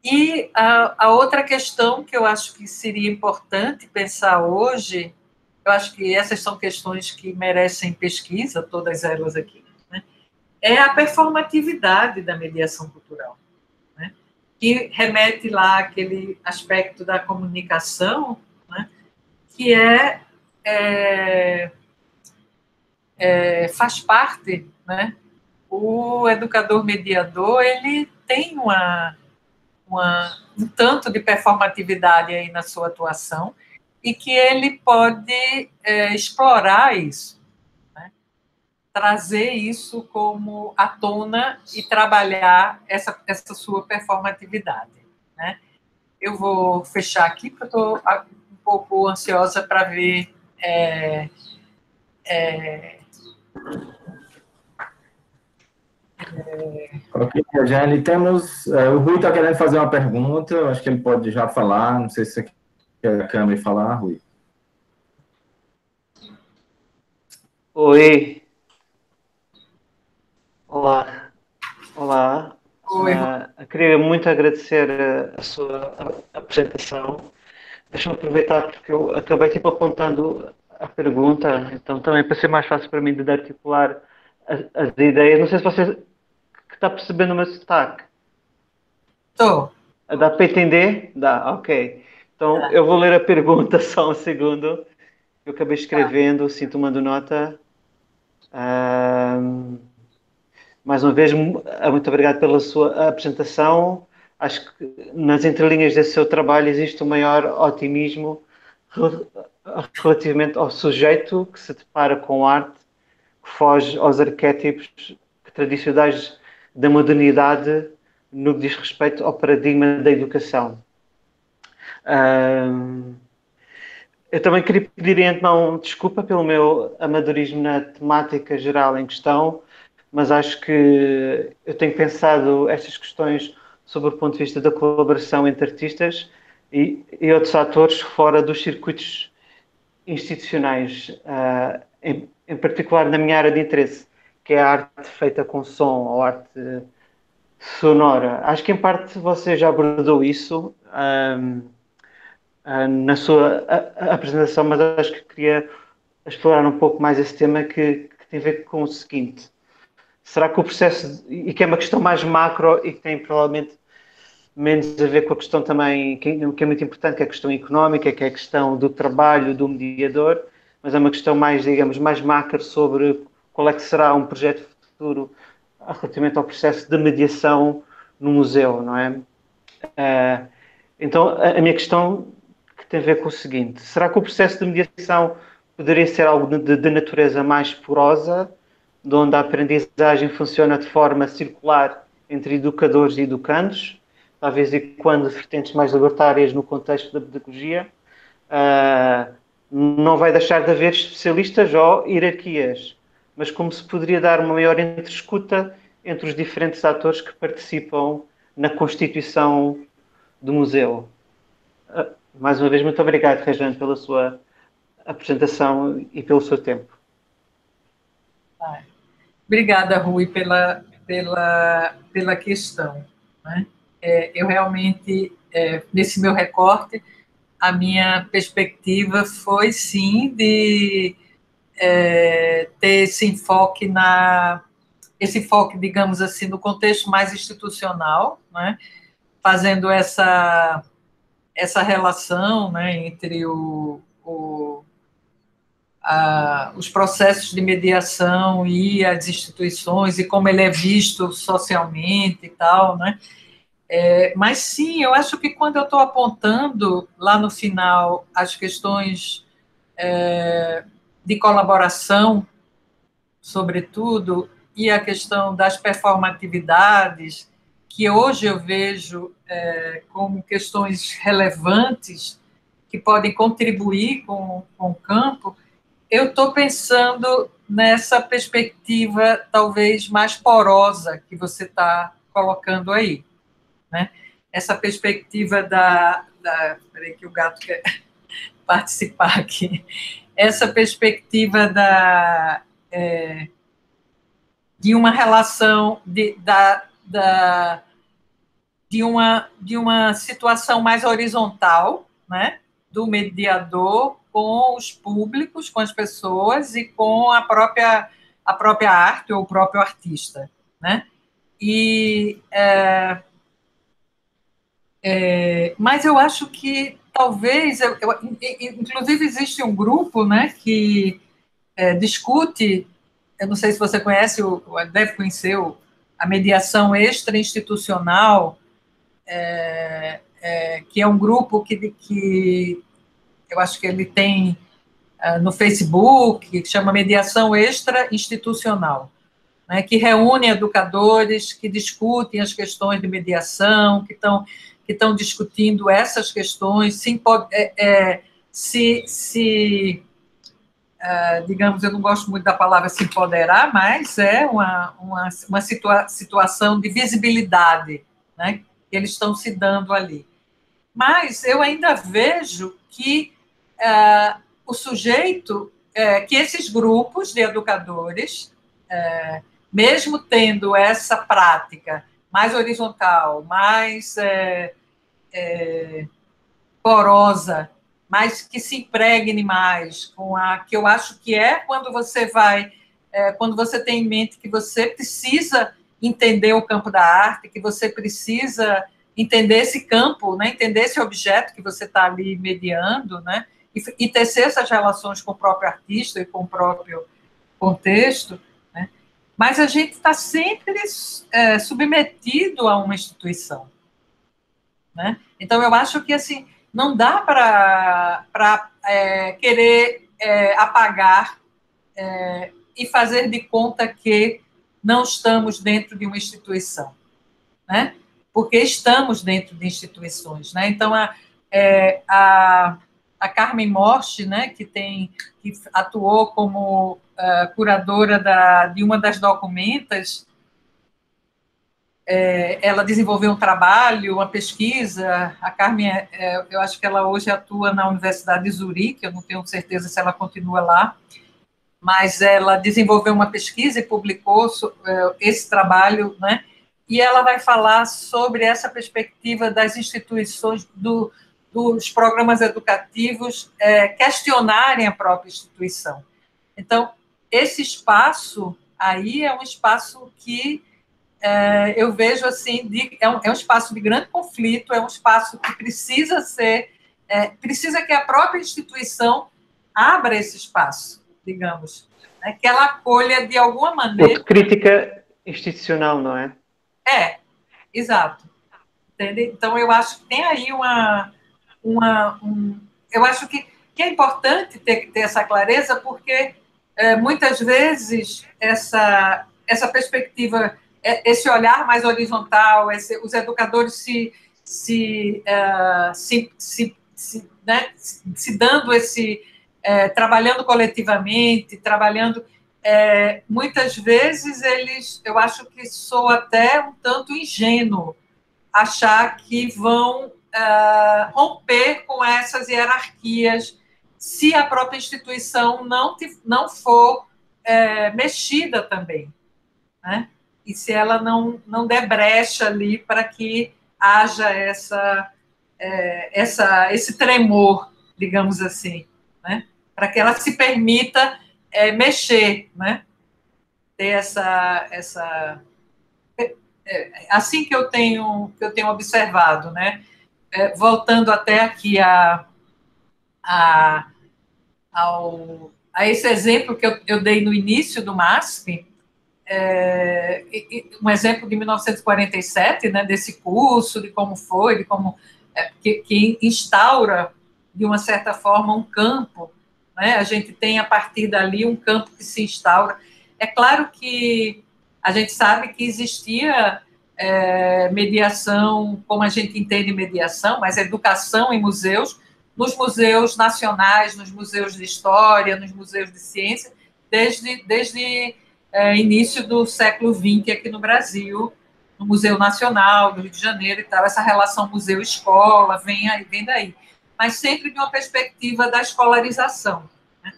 E a outra questão que eu acho que seria importante pensar hoje, eu acho que essas são questões que merecem pesquisa, todas elas aqui, né, é a performatividade da mediação cultural, né, que remete lá àquele aspecto da comunicação, né, que faz parte, né, o educador mediador, ele tem um tanto de performatividade aí na sua atuação e que ele pode explorar isso, né? Trazer isso como à tona e trabalhar essa sua performatividade, né? Eu vou fechar aqui, porque eu estou um pouco ansiosa para ver Ok, Jane, temos. O Rui está querendo fazer uma pergunta, eu acho que ele pode já falar. Não sei se você quer a câmera falar, Rui. Oi. Olá. Olá. Oi. Queria muito agradecer a sua apresentação. Deixa-me aproveitar porque eu acabei tipo apontando a pergunta, então também para ser mais fácil para mim de articular as ideias. Não sei se você que está percebendo o meu sotaque. Estou. Dá para entender? Dá, ok. Então eu vou ler a pergunta só um segundo. Eu acabei escrevendo, assim, tomando nota. Mais uma vez, muito obrigado pela sua apresentação. Acho que nas entrelinhas desse seu trabalho existe um maior otimismo relativamente ao sujeito que se depara com arte, que foge aos arquétipos tradicionais da modernidade no que diz respeito ao paradigma da educação. Eu também queria pedir então desculpa pelo meu amadorismo na temática geral em questão, mas acho que eu tenho pensado estas questões sobre o ponto de vista da colaboração entre artistas e outros atores fora dos circuitos institucionais, em particular na minha área de interesse, que é a arte feita com som ou arte sonora. Acho que em parte você já abordou isso na sua apresentação, mas acho que queria explorar um pouco mais esse tema que tem a ver com o seguinte. Será que o processo, e que é uma questão mais macro e que tem provavelmente menos a ver com a questão também, que é muito importante, que é a questão económica, que é a questão do trabalho do mediador, mas é uma questão mais, digamos, mais macro sobre qual é que será um projeto futuro relativamente ao processo de mediação no museu, não é? Então, a minha questão que tem a ver com o seguinte, será que o processo de mediação poderia ser algo de natureza mais porosa, de onde a aprendizagem funciona de forma circular entre educadores e educandos, talvez ecoando vertentes mais libertárias no contexto da pedagogia? Não vai deixar de haver especialistas ou hierarquias, mas como se poderia dar uma maior entreescuta entre os diferentes atores que participam na constituição do museu. Mais uma vez, muito obrigado, Rejane, pela sua apresentação e pelo seu tempo. Obrigada, Rui, pela questão. Né? Eu realmente, nesse meu recorte, a minha perspectiva foi, sim, de ter esse enfoque, digamos assim, no contexto mais institucional, né? Fazendo essa relação, né, entre os processos de mediação e as instituições, e como ele é visto socialmente e tal, né? Mas sim, eu acho que quando eu estou apontando lá no final as questões de colaboração, sobretudo, e a questão das performatividades, que hoje eu vejo como questões relevantes que podem contribuir com o campo, eu estou pensando nessa perspectiva talvez mais porosa que você está colocando aí, né? Essa perspectiva peraí que o gato quer participar aqui. Essa perspectiva de uma relação de uma situação mais horizontal, né? Do mediador com os públicos, com as pessoas e com a própria arte ou o próprio artista, né? Mas eu acho que talvez, inclusive existe um grupo, né, que discute, eu não sei se você conhece, deve conhecer a mediação extra-institucional, que é um grupo que eu acho que ele tem no Facebook, que chama Mediação Extra-Institucional, né, que reúne educadores que discutem as questões de mediação, que estão discutindo essas questões, digamos, eu não gosto muito da palavra se empoderar, mas é uma situação de visibilidade, né, que eles estão se dando ali. Mas eu ainda vejo que o sujeito, que esses grupos de educadores, mesmo tendo essa prática mais horizontal, mais porosa, mas que se impregne mais com a que eu acho que quando você tem em mente que você precisa entender o campo da arte, que você precisa entender esse campo, né, entender esse objeto que você está ali mediando, né, e tecer essas relações com o próprio artista e com o próprio contexto, né, mas a gente está sempre submetido a uma instituição, né? Então, eu acho que assim, não dá para querer apagar e fazer de conta que não estamos dentro de uma instituição, né? Porque estamos dentro de instituições, né? Então, a Carmen Morte, né, que atuou como curadora de uma das documentas, ela desenvolveu um trabalho, uma pesquisa. A Carmen, eu acho que ela hoje atua na Universidade de Zurique, eu não tenho certeza se ela continua lá, mas ela desenvolveu uma pesquisa e publicou esse trabalho, né? E ela vai falar sobre essa perspectiva das instituições, dos programas educativos questionarem a própria instituição. Então, esse espaço aí é um espaço que eu vejo assim, é um espaço de grande conflito, é um espaço que precisa que a própria instituição abra esse espaço, digamos, né, que ela acolha de alguma maneira. Autocrítica institucional, não é? Exato. Entende? Então, eu acho que tem aí eu acho que é importante ter essa clareza, porque muitas vezes essa perspectiva, esse olhar mais horizontal, os educadores se dando trabalhando coletivamente, muitas vezes eu acho que soa até um tanto ingênuo achar que vão romper com essas hierarquias se a própria instituição não for mexida também, né? E se ela não der brecha ali para que haja esse tremor, digamos assim, né? Para que ela se permita mexer, né? Ter assim que eu tenho observado, né? Voltando até aqui a esse exemplo que eu dei no início do MASP, um exemplo de 1947, né, desse curso, de como foi, de como que instaura, de uma certa forma, um campo, né? A gente tem, a partir dali, um campo que se instaura. É claro que a gente sabe que existia mediação, como a gente entende mediação, mas educação em museus, nos museus nacionais, nos museus de história, nos museus de ciência, desde início do século XX aqui no Brasil, no Museu Nacional do Rio de Janeiro e tal, essa relação museu-escola vem daí, mas sempre de uma perspectiva da escolarização. Né?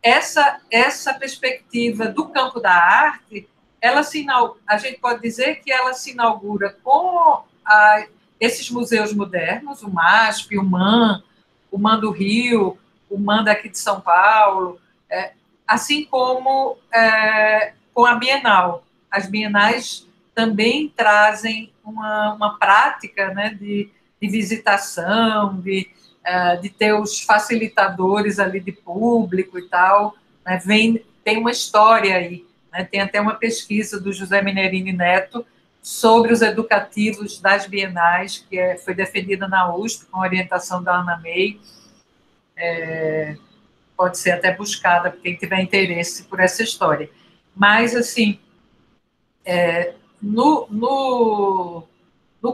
Essa perspectiva do campo da arte, a gente pode dizer que ela se inaugura com esses museus modernos, o MASP, o MAN do Rio, o MAN daqui de São Paulo, assim como com a Bienal. As bienais também trazem uma prática, né, de visitação, de ter os facilitadores ali de público e tal, né, tem uma história aí, né, tem até uma pesquisa do José Minerini Neto sobre os educativos das bienais, que foi defendida na USP, com orientação da Ana May, pode ser até buscada por quem tiver interesse por essa história. Mas, assim, no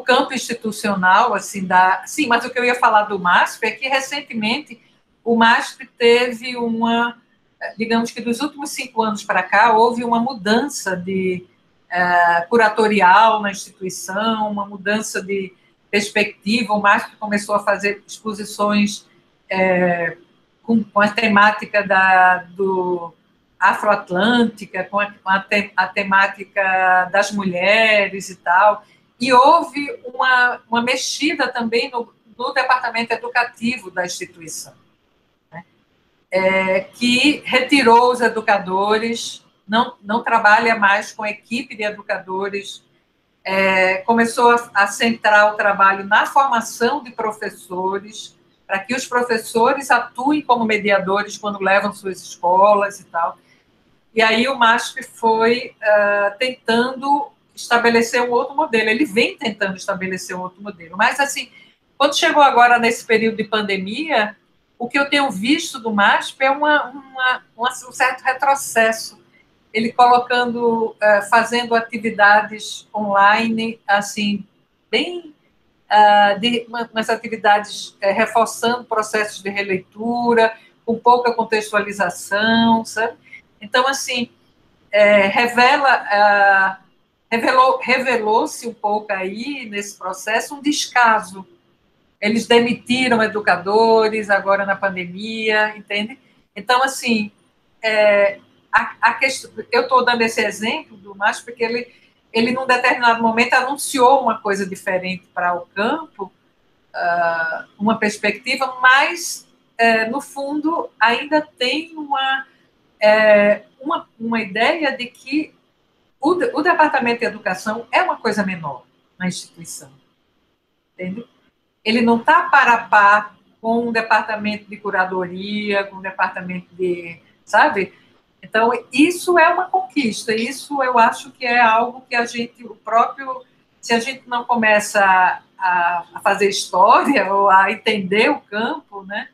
campo institucional, assim, sim, mas o que eu ia falar do MASP é que, recentemente, o MASP teve digamos que dos últimos 5 anos para cá, houve uma mudança curatorial na instituição, uma mudança de perspectiva. O MASP começou a fazer exposições com a temática do afroatlântica, com a temática das mulheres e tal, e houve uma mexida também no departamento educativo da instituição, né? Que retirou os educadores, não trabalha mais com equipe de educadores, começou a centrar o trabalho na formação de professores, para que os professores atuem como mediadores quando levam suas escolas e tal. E aí o MASP foi tentando estabelecer um outro modelo. Ele vem tentando estabelecer um outro modelo. Mas, assim, quando chegou agora nesse período de pandemia, o que eu tenho visto do MASP é um certo retrocesso. Ele fazendo atividades online, assim, bem... umas atividades reforçando processos de releitura, com pouca contextualização, sabe? Então, assim, revelou-se um pouco aí, nesse processo, um descaso. Eles demitiram educadores agora na pandemia, entende? Então, assim, eu estou dando esse exemplo do MASP porque ele, num determinado momento, anunciou uma coisa diferente para o campo, uma perspectiva, mas, no fundo, ainda tem uma ideia de que o Departamento de Educação é uma coisa menor na instituição, entende? Ele não está par a par com um departamento de curadoria, com um departamento de, sabe? Então, isso é uma conquista, isso eu acho que é algo que se a gente não começa a fazer história ou a entender o campo, né?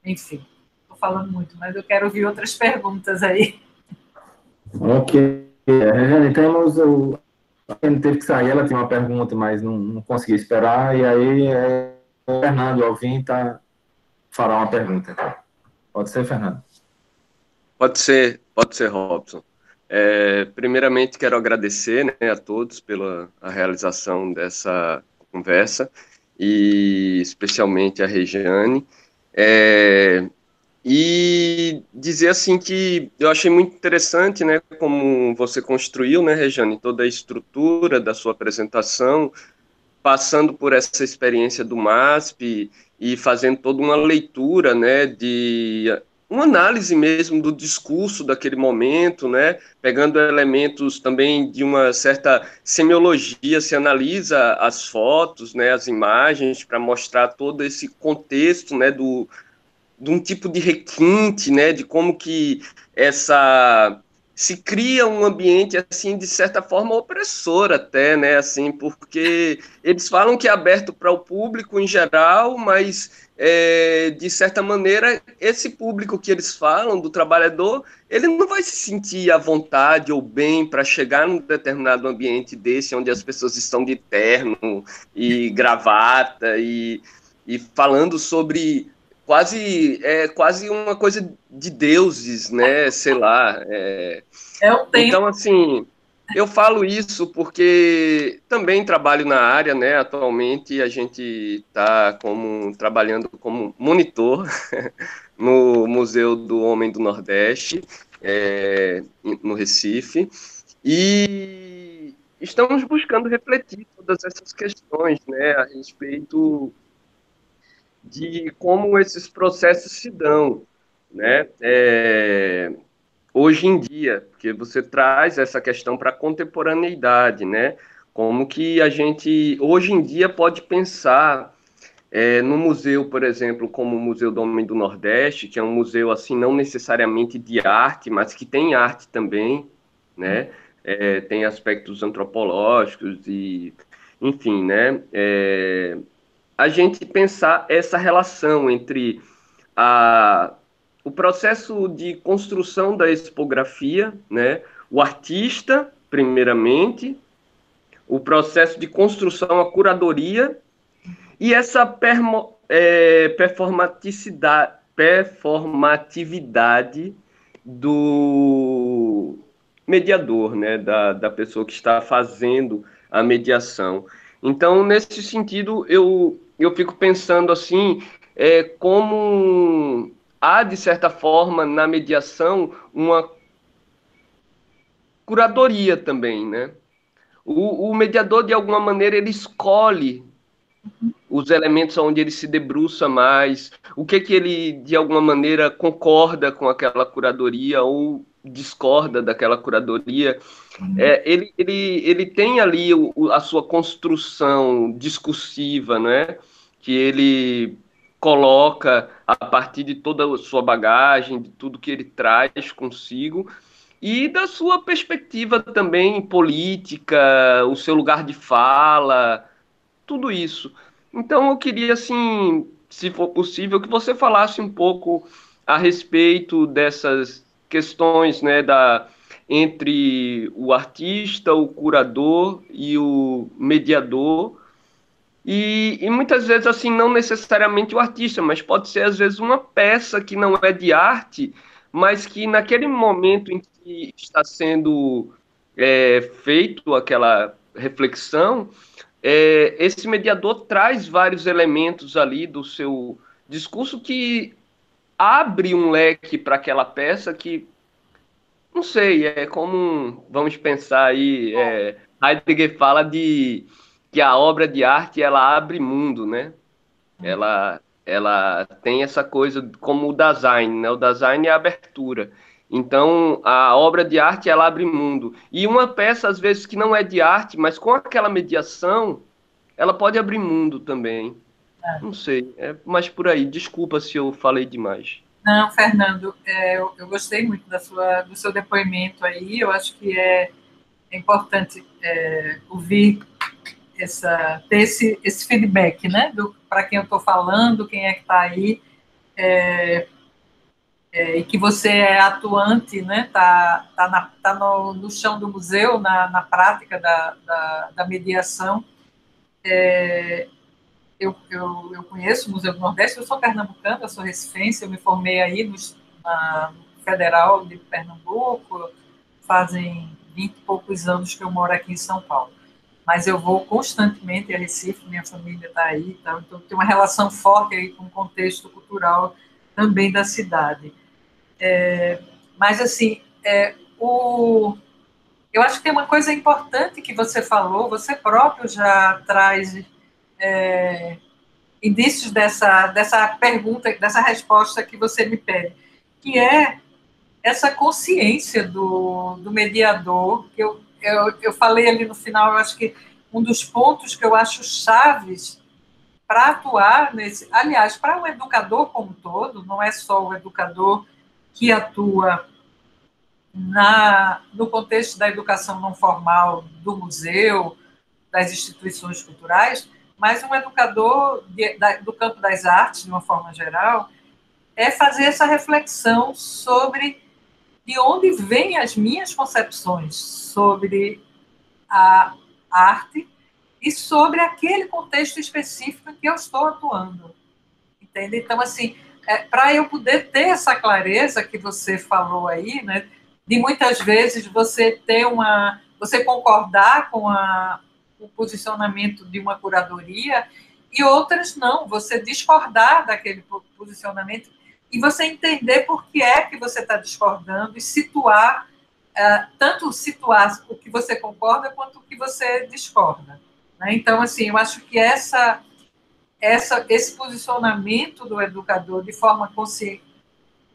Enfim, estou falando muito, mas eu quero ouvir outras perguntas aí. Ok. Regiane, temos a gente teve que sair, ela tinha uma pergunta, mas não consegui esperar, e aí o Fernando Alvim fará uma pergunta. Então. Pode ser, Fernando? Pode ser, Robson. Primeiramente, quero agradecer, né, a todos pela realização dessa conversa e especialmente a Regiane, e dizer assim que eu achei muito interessante, né, como você construiu, né, Regiane, toda a estrutura da sua apresentação, passando por essa experiência do MASP e fazendo toda uma leitura, né, de uma análise mesmo do discurso daquele momento, né, pegando elementos também de uma certa semiologia, se analisa as fotos, né, as imagens para mostrar todo esse contexto, né, de um tipo de requinte, né, de como que essa se cria um ambiente assim de certa forma opressor até, né, assim, porque eles falam que é aberto para o público em geral, mas de certa maneira esse público que eles falam do trabalhador, ele não vai se sentir à vontade ou bem para chegar num determinado ambiente desse onde as pessoas estão de terno e gravata e falando sobre quase uma coisa de deuses, né? Sei lá. É o tempo. Então, assim, eu falo isso porque também trabalho na área, né? Atualmente a gente está trabalhando como monitor no Museu do Homem do Nordeste, no Recife, e estamos buscando refletir todas essas questões, né? A respeito de como esses processos se dão, né? Hoje em dia, porque você traz essa questão para a contemporaneidade, né? Como que a gente hoje em dia pode pensar no museu, por exemplo, como o Museu do Homem do Nordeste, que é um museu assim não necessariamente de arte, mas que tem arte também, né? Tem aspectos antropológicos e, enfim, né? A gente pensar essa relação entre a, o processo de construção da expografia, né, o artista, primeiramente, o processo de construção, a curadoria, e essa performatividade do mediador, né, da pessoa que está fazendo a mediação. Então, nesse sentido, eu fico pensando assim, como há, de certa forma, na mediação, uma curadoria também, né? O mediador, de alguma maneira, ele escolhe os elementos onde ele se debruça mais, o que ele, de alguma maneira, concorda com aquela curadoria ou discorda daquela curadoria. Ele tem ali a sua construção discursiva, né? Que ele coloca a partir de toda a sua bagagem, de tudo que ele traz consigo, e da sua perspectiva também política, o seu lugar de fala, tudo isso. Então, eu queria, assim, se for possível, que você falasse um pouco a respeito dessas questões, né, entre o artista, o curador e o mediador, e muitas vezes, assim, não necessariamente o artista, mas pode ser, às vezes, uma peça que não é de arte, mas que naquele momento em que está sendo feito aquela reflexão, esse mediador traz vários elementos ali do seu discurso que abre um leque para aquela peça que, não sei, vamos pensar aí, Heidegger fala de que a obra de arte ela abre mundo, né? Ela tem essa coisa como o Dasein, né? O Dasein é a abertura. Então, a obra de arte ela abre mundo. E uma peça às vezes que não é de arte, mas com aquela mediação ela pode abrir mundo também. Não sei, mais por aí. Desculpa se eu falei demais. Não, Fernando, eu gostei muito do seu depoimento aí. Eu acho que é importante ouvir ter esse feedback, né? Para quem eu estou falando, quem é que está aí, e que você é atuante, né? Tá no chão do museu, na prática da mediação. Eu conheço o Museu do Nordeste, eu sou pernambucana, eu sou recifense, eu me formei aí no Federal de Pernambuco, fazem 20 e poucos anos que eu moro aqui em São Paulo. mas eu vou constantemente a Recife, minha família está aí, tá? Então tem uma relação forte aí com o contexto cultural também da cidade. Mas, assim, eu acho que tem uma coisa importante que você falou, você próprio já traz indícios dessa pergunta, dessa resposta que você me pede, que é essa consciência do mediador, que eu falei ali no final, eu acho que um dos pontos que eu acho chaves para atuar nesse... Aliás, para um educador como um todo, não é só o educador que atua no contexto da educação não formal do museu, das instituições culturais, mas um educador do campo das artes, de uma forma geral, é fazer essa reflexão sobre de onde vêm as minhas concepções sobre a arte e sobre aquele contexto específico em que eu estou atuando. Entende? Então, assim, para eu poder ter essa clareza que você falou aí, né, de muitas vezes você você concordar com o posicionamento de uma curadoria e outras não, você discordar daquele posicionamento e você entender por que é que você está discordando e situar, tanto situar o que você concorda quanto o que você discorda. Né? Então, assim, eu acho que esse posicionamento do educador de forma consciente,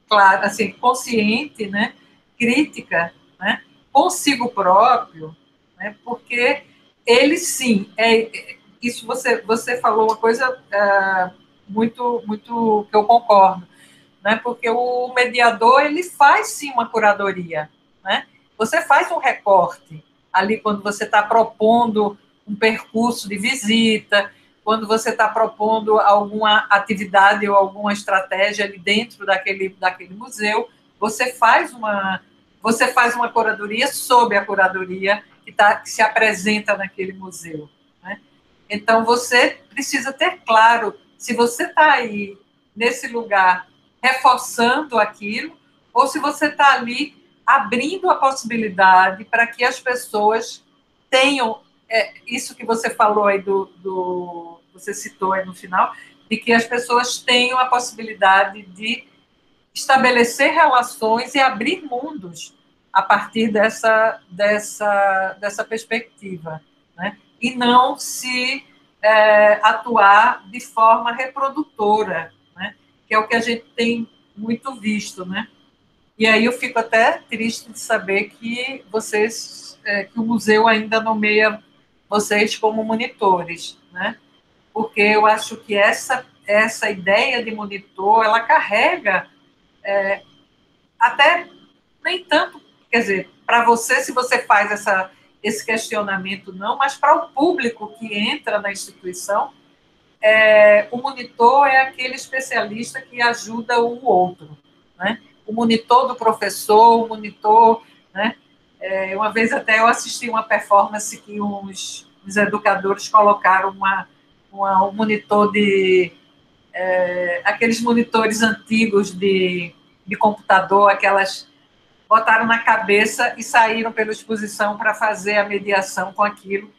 claro, assim, consciente, né, crítica, né, consigo próprio, né, porque ele sim, isso você falou uma coisa muito que eu concordo, né, porque o mediador ele faz sim uma curadoria, né, você faz um recorte ali quando você está propondo um percurso de visita, quando você está propondo alguma atividade ou alguma estratégia ali dentro daquele museu, você faz uma curadoria sobre a curadoria que se apresenta naquele museu. Né? Então, você precisa ter claro se você está aí, nesse lugar, reforçando aquilo, ou se você está ali abrindo a possibilidade para que as pessoas tenham isso que você falou aí você citou aí no final, de que as pessoas tenham a possibilidade de estabelecer relações e abrir mundos a partir dessa perspectiva, né? E não se atuar de forma reprodutora, né? Que é o que a gente tem muito visto, né? E aí eu fico até triste de saber que que o museu ainda nomeia vocês como monitores, né? Porque eu acho que essa ideia de monitor, ela carrega até nem tanto, quer dizer, para você, se você faz esse questionamento, não, mas para o público que entra na instituição, o monitor é aquele especialista que ajuda o outro, né? O monitor do professor, o monitor, né? Uma vez até eu assisti uma performance que uns educadores colocaram um monitor aqueles monitores antigos de computador, botaram na cabeça e saíram pela exposição para fazer a mediação com aquilo.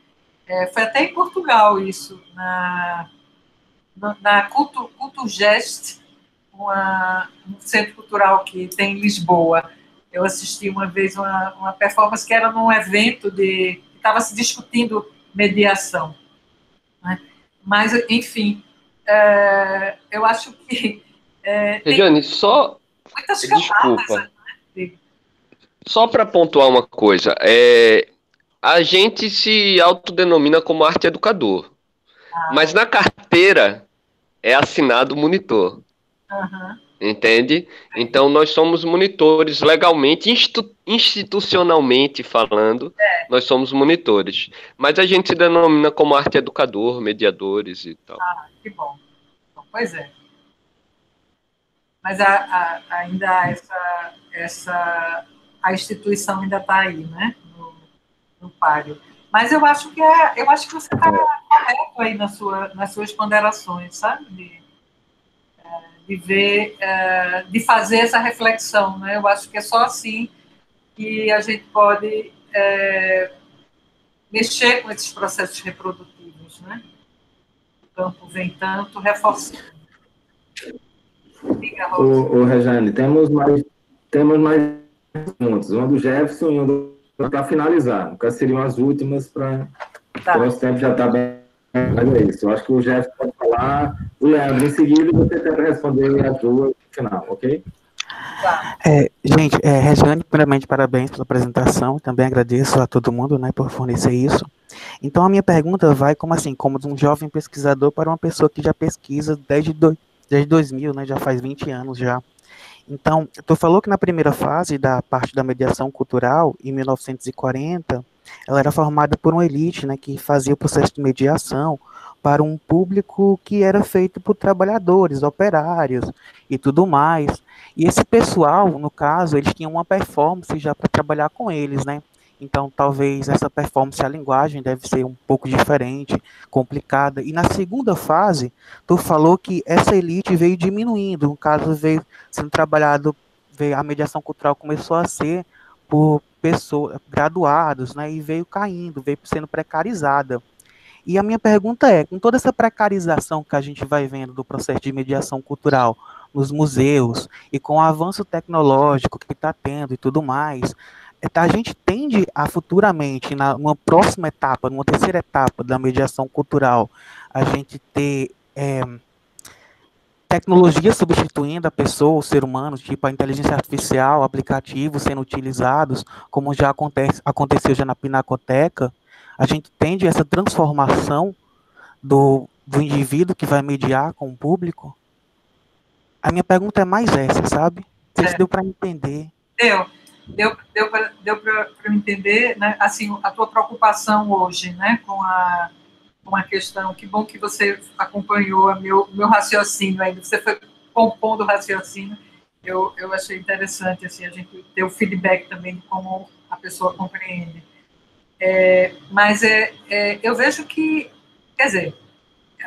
Foi até em Portugal isso, na Culturgest, um centro cultural que tem em Lisboa. Eu assisti uma vez uma performance que era num evento que estava se discutindo mediação. Né? Mas, enfim, eu acho que Regiane, só... muitas Desculpa. Né? Só para pontuar uma coisa, a gente se autodenomina como arte educador, mas na carteira é assinado monitor. Entende? Então, nós somos monitores legalmente, institucionalmente falando, nós somos monitores. Mas a gente se denomina como arte educador, mediadores e tal. Que bom. Então, pois é. Mas ainda a instituição ainda está aí, né? No páreo. Mas eu acho que você está correto aí nas suas ponderações, sabe? De ver, de fazer essa reflexão, né? Eu acho que é só assim que a gente pode mexer com esses processos reprodutivos, né? O campo vem tanto reforçando. Ô, Rejane, temos mais perguntas, uma do Jefferson e uma para finalizar. Quais seriam as últimas para o nosso tempo já está bem. Mas é isso. Eu acho que o Jefferson pode falar, o Leandro em seguida, e você tenta responder as duas no final, ok? Gente, Regiane, primeiramente, parabéns pela apresentação. Também agradeço a todo mundo, né, por fornecer isso. Então, a minha pergunta vai como assim, como de um jovem pesquisador para uma pessoa que já pesquisa desde 2000, né, já faz 20 anos já. Então, tu falou que na primeira fase da parte da mediação cultural, em 1940, ela era formada por uma elite, né, que fazia o processo de mediação para um público que era feito por trabalhadores, operários e tudo mais. E esse pessoal, no caso, eles tinham uma performance já para trabalhar com eles, né? Então, talvez essa performance, a linguagem deve ser um pouco diferente, complicada. E na segunda fase, tu falou que essa elite veio diminuindo, no caso, veio sendo trabalhado, a mediação cultural começou a ser por pessoas, graduados, né, e veio caindo, veio sendo precarizada. E a minha pergunta é, com toda essa precarização que a gente vai vendo do processo de mediação cultural nos museus, e com o avanço tecnológico que está tendo e tudo mais, a gente tende a futuramente, numa próxima etapa, numa terceira etapa da mediação cultural, a gente ter tecnologia substituindo a pessoa, o ser humano, tipo a inteligência artificial, aplicativos sendo utilizados, como já aconteceu já na Pinacoteca, a gente tende essa transformação do indivíduo que vai mediar com o público? A minha pergunta é mais essa, sabe? Não sei se deu para entender. Deu para entender, né? Assim, a tua preocupação hoje, né, com a questão. Que bom que você acompanhou meu raciocínio aí, você foi compondo o raciocínio. Eu achei interessante assim, a gente ter o feedback também de como a pessoa compreende. Mas eu vejo que, quer dizer,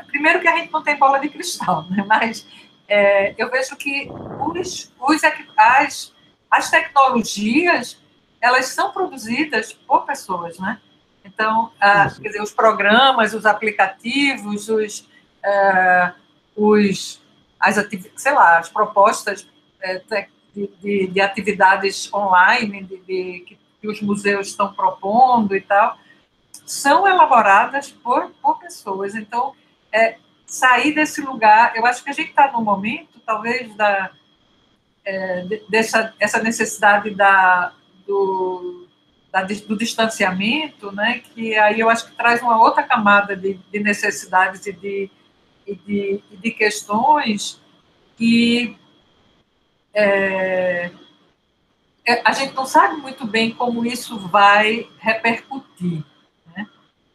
primeiro que a gente não tem bola de cristal, né? Mas eu vejo que as tecnologias, elas são produzidas por pessoas, né? Então, quer dizer, os programas, os aplicativos, as propostas de atividades online que os museus estão propondo e tal, são elaboradas por pessoas. Então, sair desse lugar, eu acho que a gente está num momento, talvez, dessa necessidade do distanciamento, né, que aí eu acho que traz uma outra camada de necessidades e de questões que a gente não sabe muito bem como isso vai repercutir, né?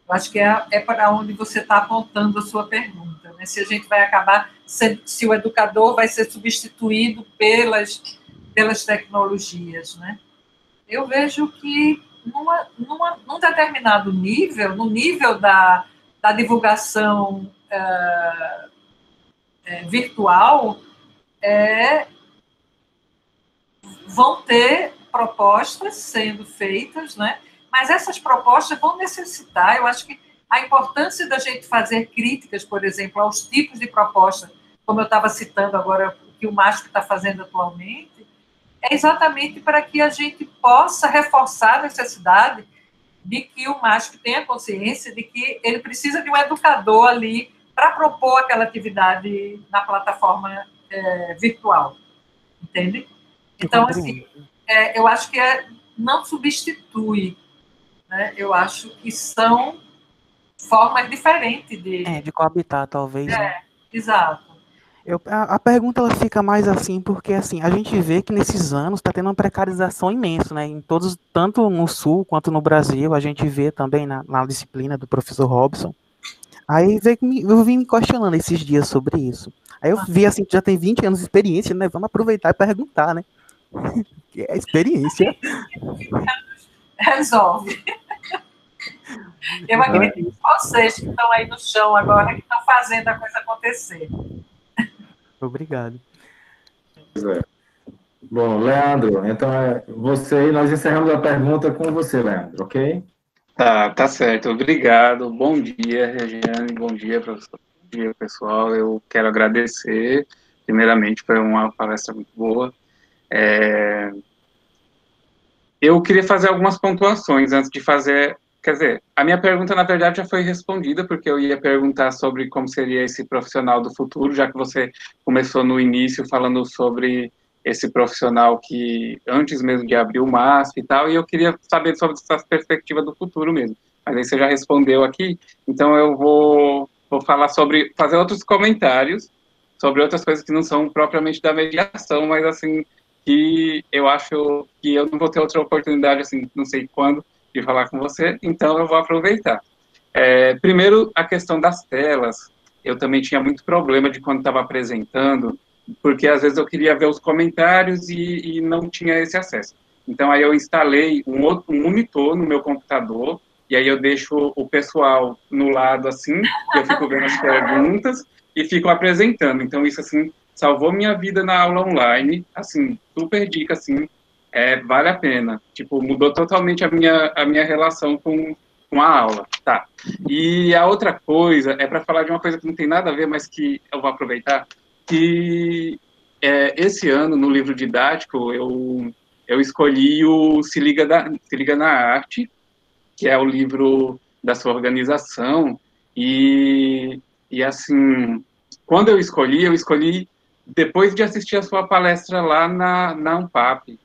Eu acho que é para onde você está apontando a sua pergunta, né? Se a gente vai acabar, se o educador vai ser substituído pelas tecnologias, né? Eu vejo que num determinado nível, no nível da divulgação virtual, vão ter propostas sendo feitas, né? Mas essas propostas vão necessitar, eu acho que a importância da gente fazer críticas, por exemplo, aos tipos de proposta, como eu estava citando agora, o que o MASP está fazendo atualmente, é exatamente para que a gente possa reforçar a necessidade de que o MASP tenha consciência de que ele precisa de um educador ali para propor aquela atividade na plataforma virtual, entende? Então, assim, eu acho que não substitui, né? Eu acho que são formas diferentes de coabitar, talvez. Né? Exato. A pergunta ela fica mais assim, porque assim, a gente vê que nesses anos está tendo uma precarização imensa, né? Em todos, tanto no Sul quanto no Brasil, a gente vê também na disciplina do professor Robson. Aí eu vim me questionando esses dias sobre isso. Aí eu vi assim, que já tem 20 anos de experiência, né? Vamos aproveitar e perguntar, né? Que é a experiência. Resolve. Eu acredito que vocês que estão aí no chão agora, que estão fazendo a coisa acontecer. Obrigado. Bom, Leandro, então nós encerramos a pergunta com você, Leandro, ok? Tá certo. Obrigado. Bom dia, Regiane. Bom dia, professor. Bom dia, pessoal. Eu quero agradecer, primeiramente, foi uma palestra muito boa. Eu queria fazer algumas pontuações antes de fazer. Quer dizer, a minha pergunta, na verdade, já foi respondida, porque eu ia perguntar sobre como seria esse profissional do futuro, já que você começou no início falando sobre esse profissional que, antes mesmo de abrir o MASP e tal, e eu queria saber sobre essa perspectiva do futuro mesmo. Mas aí você já respondeu aqui, então eu vou falar sobre, fazer outros comentários sobre outras coisas que não são propriamente da mediação, mas assim, que eu acho que eu não vou ter outra oportunidade, assim, não sei quando, de falar com você, então eu vou aproveitar. Primeiro, a questão das telas. Eu também tinha muito problema de quando estava apresentando, porque às vezes eu queria ver os comentários e não tinha esse acesso. Então, aí eu instalei um monitor no meu computador, e aí eu deixo o pessoal no lado, assim, eu fico vendo as perguntas e fico apresentando. Então, isso, assim, salvou minha vida na aula online, assim, super dica, assim, vale a pena. Tipo, mudou totalmente a minha relação com a aula, tá. E a outra coisa é para falar de uma coisa que não tem nada a ver, mas que eu vou aproveitar, que esse ano, no livro didático, eu escolhi o Se Liga na Arte, que é o livro da sua organização, e assim, quando eu escolhi depois de assistir a sua palestra lá na Unpap,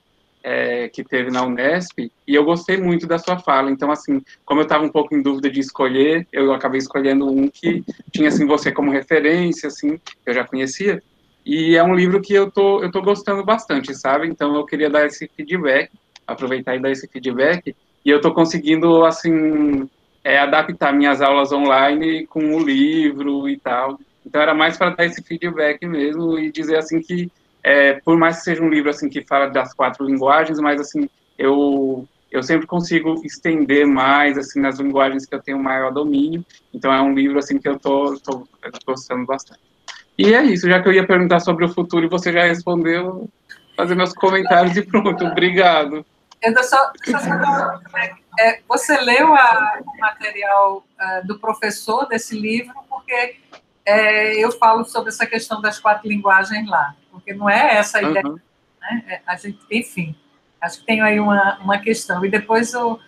que teve na Unesp, e eu gostei muito da sua fala. Então, assim, como eu estava um pouco em dúvida de escolher, eu acabei escolhendo um que tinha, assim, você como referência, assim, que eu já conhecia, e é um livro que eu tô gostando bastante, sabe? Então, eu queria dar esse feedback, aproveitar e dar esse feedback, e eu estou conseguindo, assim, adaptar minhas aulas online com o livro e tal. Então, era mais para dar esse feedback mesmo e dizer, assim, que por mais que seja um livro assim que fala das 4 linguagens, mas assim eu sempre consigo estender mais assim nas linguagens que eu tenho maior domínio. Então é um livro assim que eu tô gostando bastante. E é isso, já que eu ia perguntar sobre o futuro e você já respondeu, fazer meus comentários e pronto. Obrigado. Você leu o material do professor desse livro, porque eu falo sobre essa questão das 4 linguagens lá, porque não é essa a ideia, né? A gente, enfim, acho que tem aí uma questão. E depois o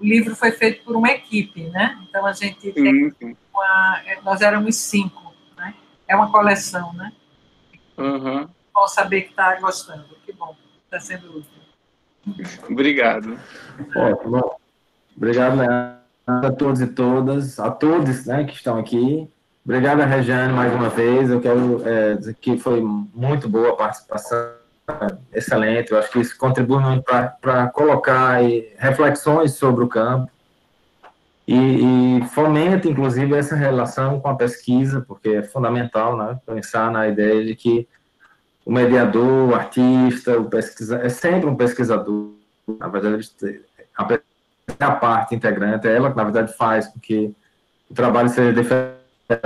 livro foi feito por uma equipe, né? Então a gente tem nós éramos 5, né? É uma coleção, né? Bom saber que está gostando, que bom, está sendo útil. Obrigado. Bom, obrigado, Leandro, a todos e todas, a todos, né, que estão aqui. Obrigado, Regiane, mais uma vez. Eu quero dizer que foi muito boa a participação, excelente. Eu acho que isso contribui muito para colocar reflexões sobre o campo e fomenta, inclusive, essa relação com a pesquisa, porque é fundamental, né, pensar na ideia de que o mediador, o artista, o pesquisador, é sempre um pesquisador. Na verdade, a parte integrante é ela que, na verdade, faz com que o trabalho seja diferente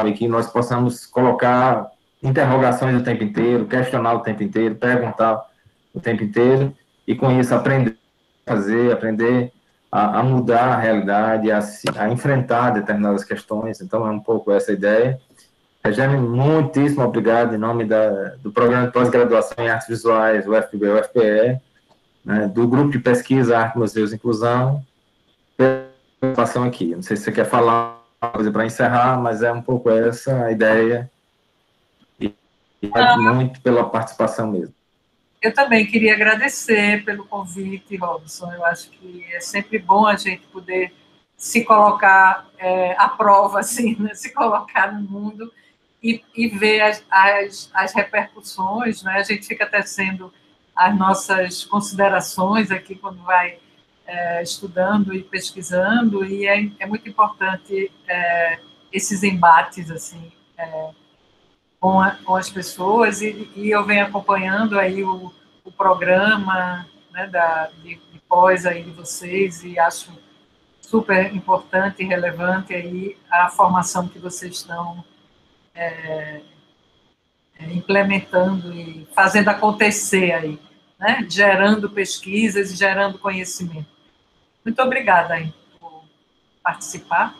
e que nós possamos colocar interrogações o tempo inteiro, questionar o tempo inteiro, perguntar o tempo inteiro, e com isso aprender a fazer, aprender a mudar a realidade, a enfrentar determinadas questões. Então, é um pouco essa ideia. Regiane, muitíssimo obrigado em nome do Programa de Pós-Graduação em Artes Visuais, UFPB-UFPE, né, do Grupo de Pesquisa Arte, Museus e Inclusão, pela participação aqui. Não sei se você quer falar uma coisa para encerrar, mas é um pouco essa a ideia, e muito pela participação mesmo. Eu também queria agradecer pelo convite, Robson. Eu acho que é sempre bom a gente poder se colocar à prova, assim, né? Se colocar no mundo e ver as repercussões, né? A gente fica tecendo as nossas considerações aqui quando vai estudando e pesquisando, e é muito importante esses embates, assim, com as pessoas, e eu venho acompanhando aí o programa, né, de pós aí de vocês, e acho super importante e relevante aí a formação que vocês estão implementando e fazendo acontecer aí, né, gerando pesquisas e gerando conhecimento. Muito obrigada aí participar.